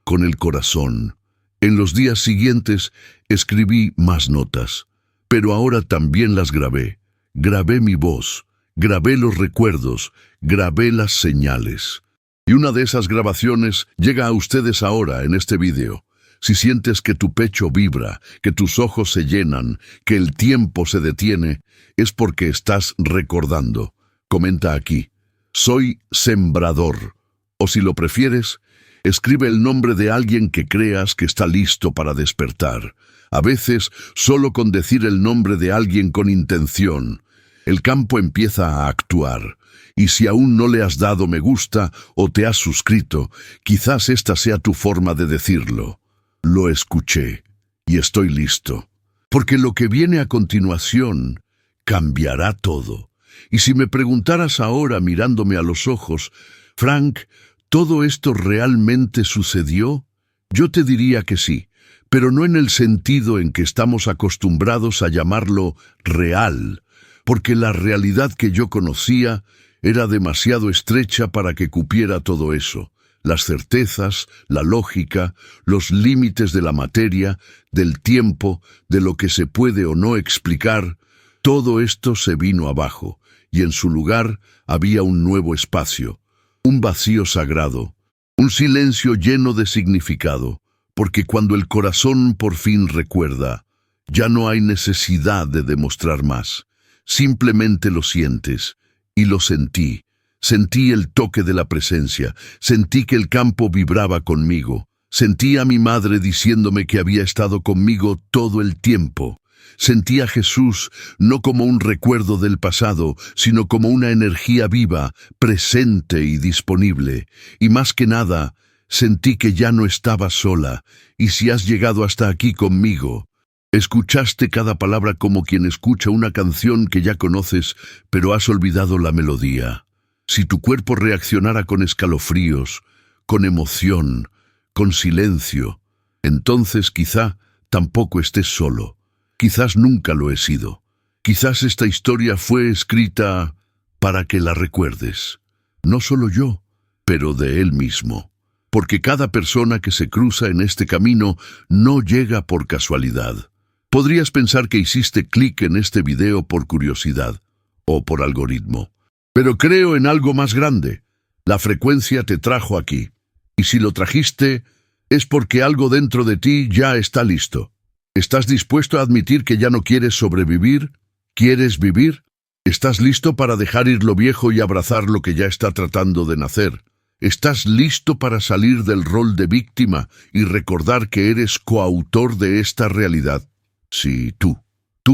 [SPEAKER 1] con el corazón. En los días siguientes escribí más notas, pero ahora también las grabé. Grabé mi voz, grabé los recuerdos, grabé las señales. Y una de esas grabaciones llega a ustedes ahora en este video. Si sientes que tu pecho vibra, que tus ojos se llenan, que el tiempo se detiene, es porque estás recordando. Comenta aquí: «Soy sembrador». O si lo prefieres, escribe el nombre de alguien que creas que está listo para despertar. A veces, solo con decir el nombre de alguien con intención, el campo empieza a actuar. Y si aún no le has dado me gusta o te has suscrito, quizás esta sea tu forma de decirlo: «Lo escuché y estoy listo». Porque lo que viene a continuación cambiará todo. Y si me preguntaras ahora mirándome a los ojos: «Frank, ¿todo esto realmente sucedió?», yo te diría que sí, pero no en el sentido en que estamos acostumbrados a llamarlo real, porque la realidad que yo conocía era demasiado estrecha para que cupiera todo eso. Las certezas, la lógica, los límites de la materia, del tiempo, de lo que se puede o no explicar, todo esto se vino abajo, y en su lugar había un nuevo espacio, un vacío sagrado, un silencio lleno de significado, porque cuando el corazón por fin recuerda, ya no hay necesidad de demostrar más. Simplemente lo sientes, y lo sentí. Sentí el toque de la presencia, sentí que el campo vibraba conmigo, sentí a mi madre diciéndome que había estado conmigo todo el tiempo. Sentí a Jesús no como un recuerdo del pasado, sino como una energía viva, presente y disponible. Y más que nada, sentí que ya no estaba sola, y si has llegado hasta aquí conmigo, escuchaste cada palabra como quien escucha una canción que ya conoces, pero has olvidado la melodía. Si tu cuerpo reaccionara con escalofríos, con emoción, con silencio, entonces quizá tampoco estés solo. Quizás nunca lo he sido. Quizás esta historia fue escrita para que la recuerdes. No solo yo, pero de Él mismo. Porque cada persona que se cruza en este camino no llega por casualidad. Podrías pensar que hiciste clic en este video por curiosidad o por algoritmo. Pero creo en algo más grande. La frecuencia te trajo aquí. Y si lo trajiste, es porque algo dentro de ti ya está listo. ¿Estás dispuesto a admitir que ya no quieres sobrevivir? ¿Quieres vivir? ¿Estás listo para dejar ir lo viejo y abrazar lo que ya está tratando de nacer? ¿Estás listo para salir del rol de víctima y recordar que eres coautor de esta realidad? Sí, tú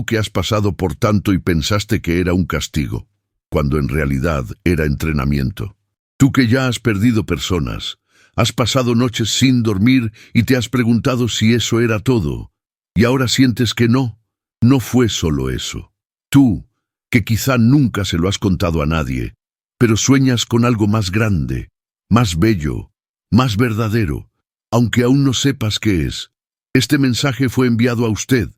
[SPEAKER 1] que has pasado por tanto y pensaste que era un castigo, cuando en realidad era entrenamiento. Tú que ya has perdido personas, has pasado noches sin dormir y te has preguntado si eso era todo, y ahora sientes que no fue solo eso. Tú, que quizá nunca se lo has contado a nadie, pero sueñas con algo más grande, más bello, más verdadero, aunque aún no sepas qué es. Este mensaje fue enviado a usted,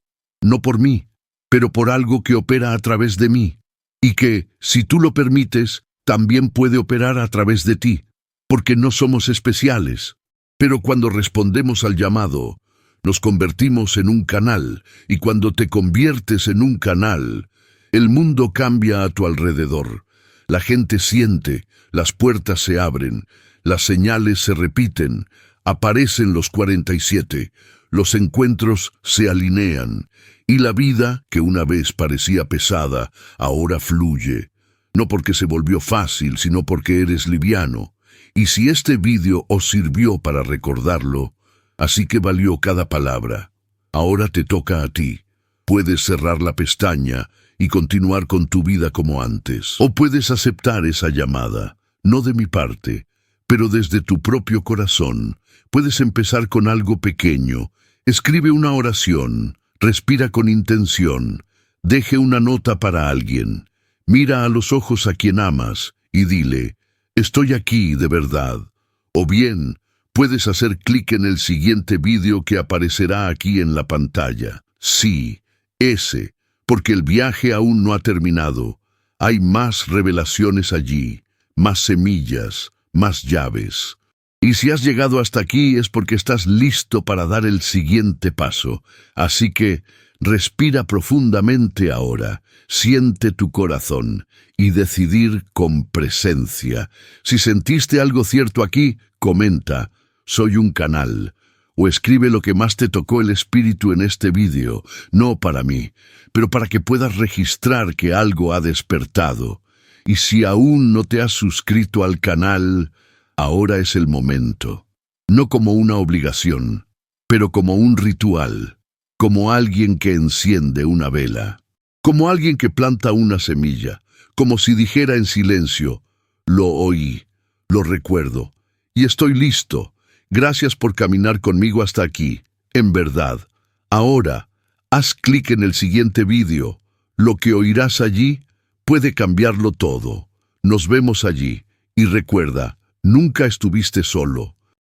[SPEAKER 1] no por mí, pero por algo que opera a través de mí, y que, si tú lo permites, también puede operar a través de ti, porque no somos especiales. Pero cuando respondemos al llamado, nos convertimos en un canal, y cuando te conviertes en un canal, el mundo cambia a tu alrededor. La gente siente, las puertas se abren, las señales se repiten, aparecen los 47, los encuentros se alinean y la vida, que una vez parecía pesada, ahora fluye. No porque se volvió fácil, sino porque eres liviano. Y si este vídeo os sirvió para recordarlo, así que valió cada palabra. Ahora te toca a ti. Puedes cerrar la pestaña y continuar con tu vida como antes. O puedes aceptar esa llamada, no de mi parte, pero desde tu propio corazón. Puedes empezar con algo pequeño. Escribe una oración, respira con intención, deje una nota para alguien. Mira a los ojos a quien amas y dile, estoy aquí de verdad. O bien, puedes hacer clic en el siguiente vídeo que aparecerá aquí en la pantalla. Sí, ese, porque el viaje aún no ha terminado. Hay más revelaciones allí, más semillas, más llaves. Y si has llegado hasta aquí es porque estás listo para dar el siguiente paso. Así que respira profundamente ahora, siente tu corazón y decidir con presencia. Si sentiste algo cierto aquí, comenta, soy un canal. O escribe lo que más te tocó el espíritu en este vídeo, no para mí, pero para que puedas registrar que algo ha despertado. Y si aún no te has suscrito al canal, ahora es el momento. No como una obligación, pero como un ritual, como alguien que enciende una vela, como alguien que planta una semilla, como si dijera en silencio, lo oí, lo recuerdo, y estoy listo. Gracias por caminar conmigo hasta aquí, en verdad. Ahora, haz clic en el siguiente vídeo. Lo que oirás allí puede cambiarlo todo. Nos vemos allí, y recuerda, nunca estuviste solo.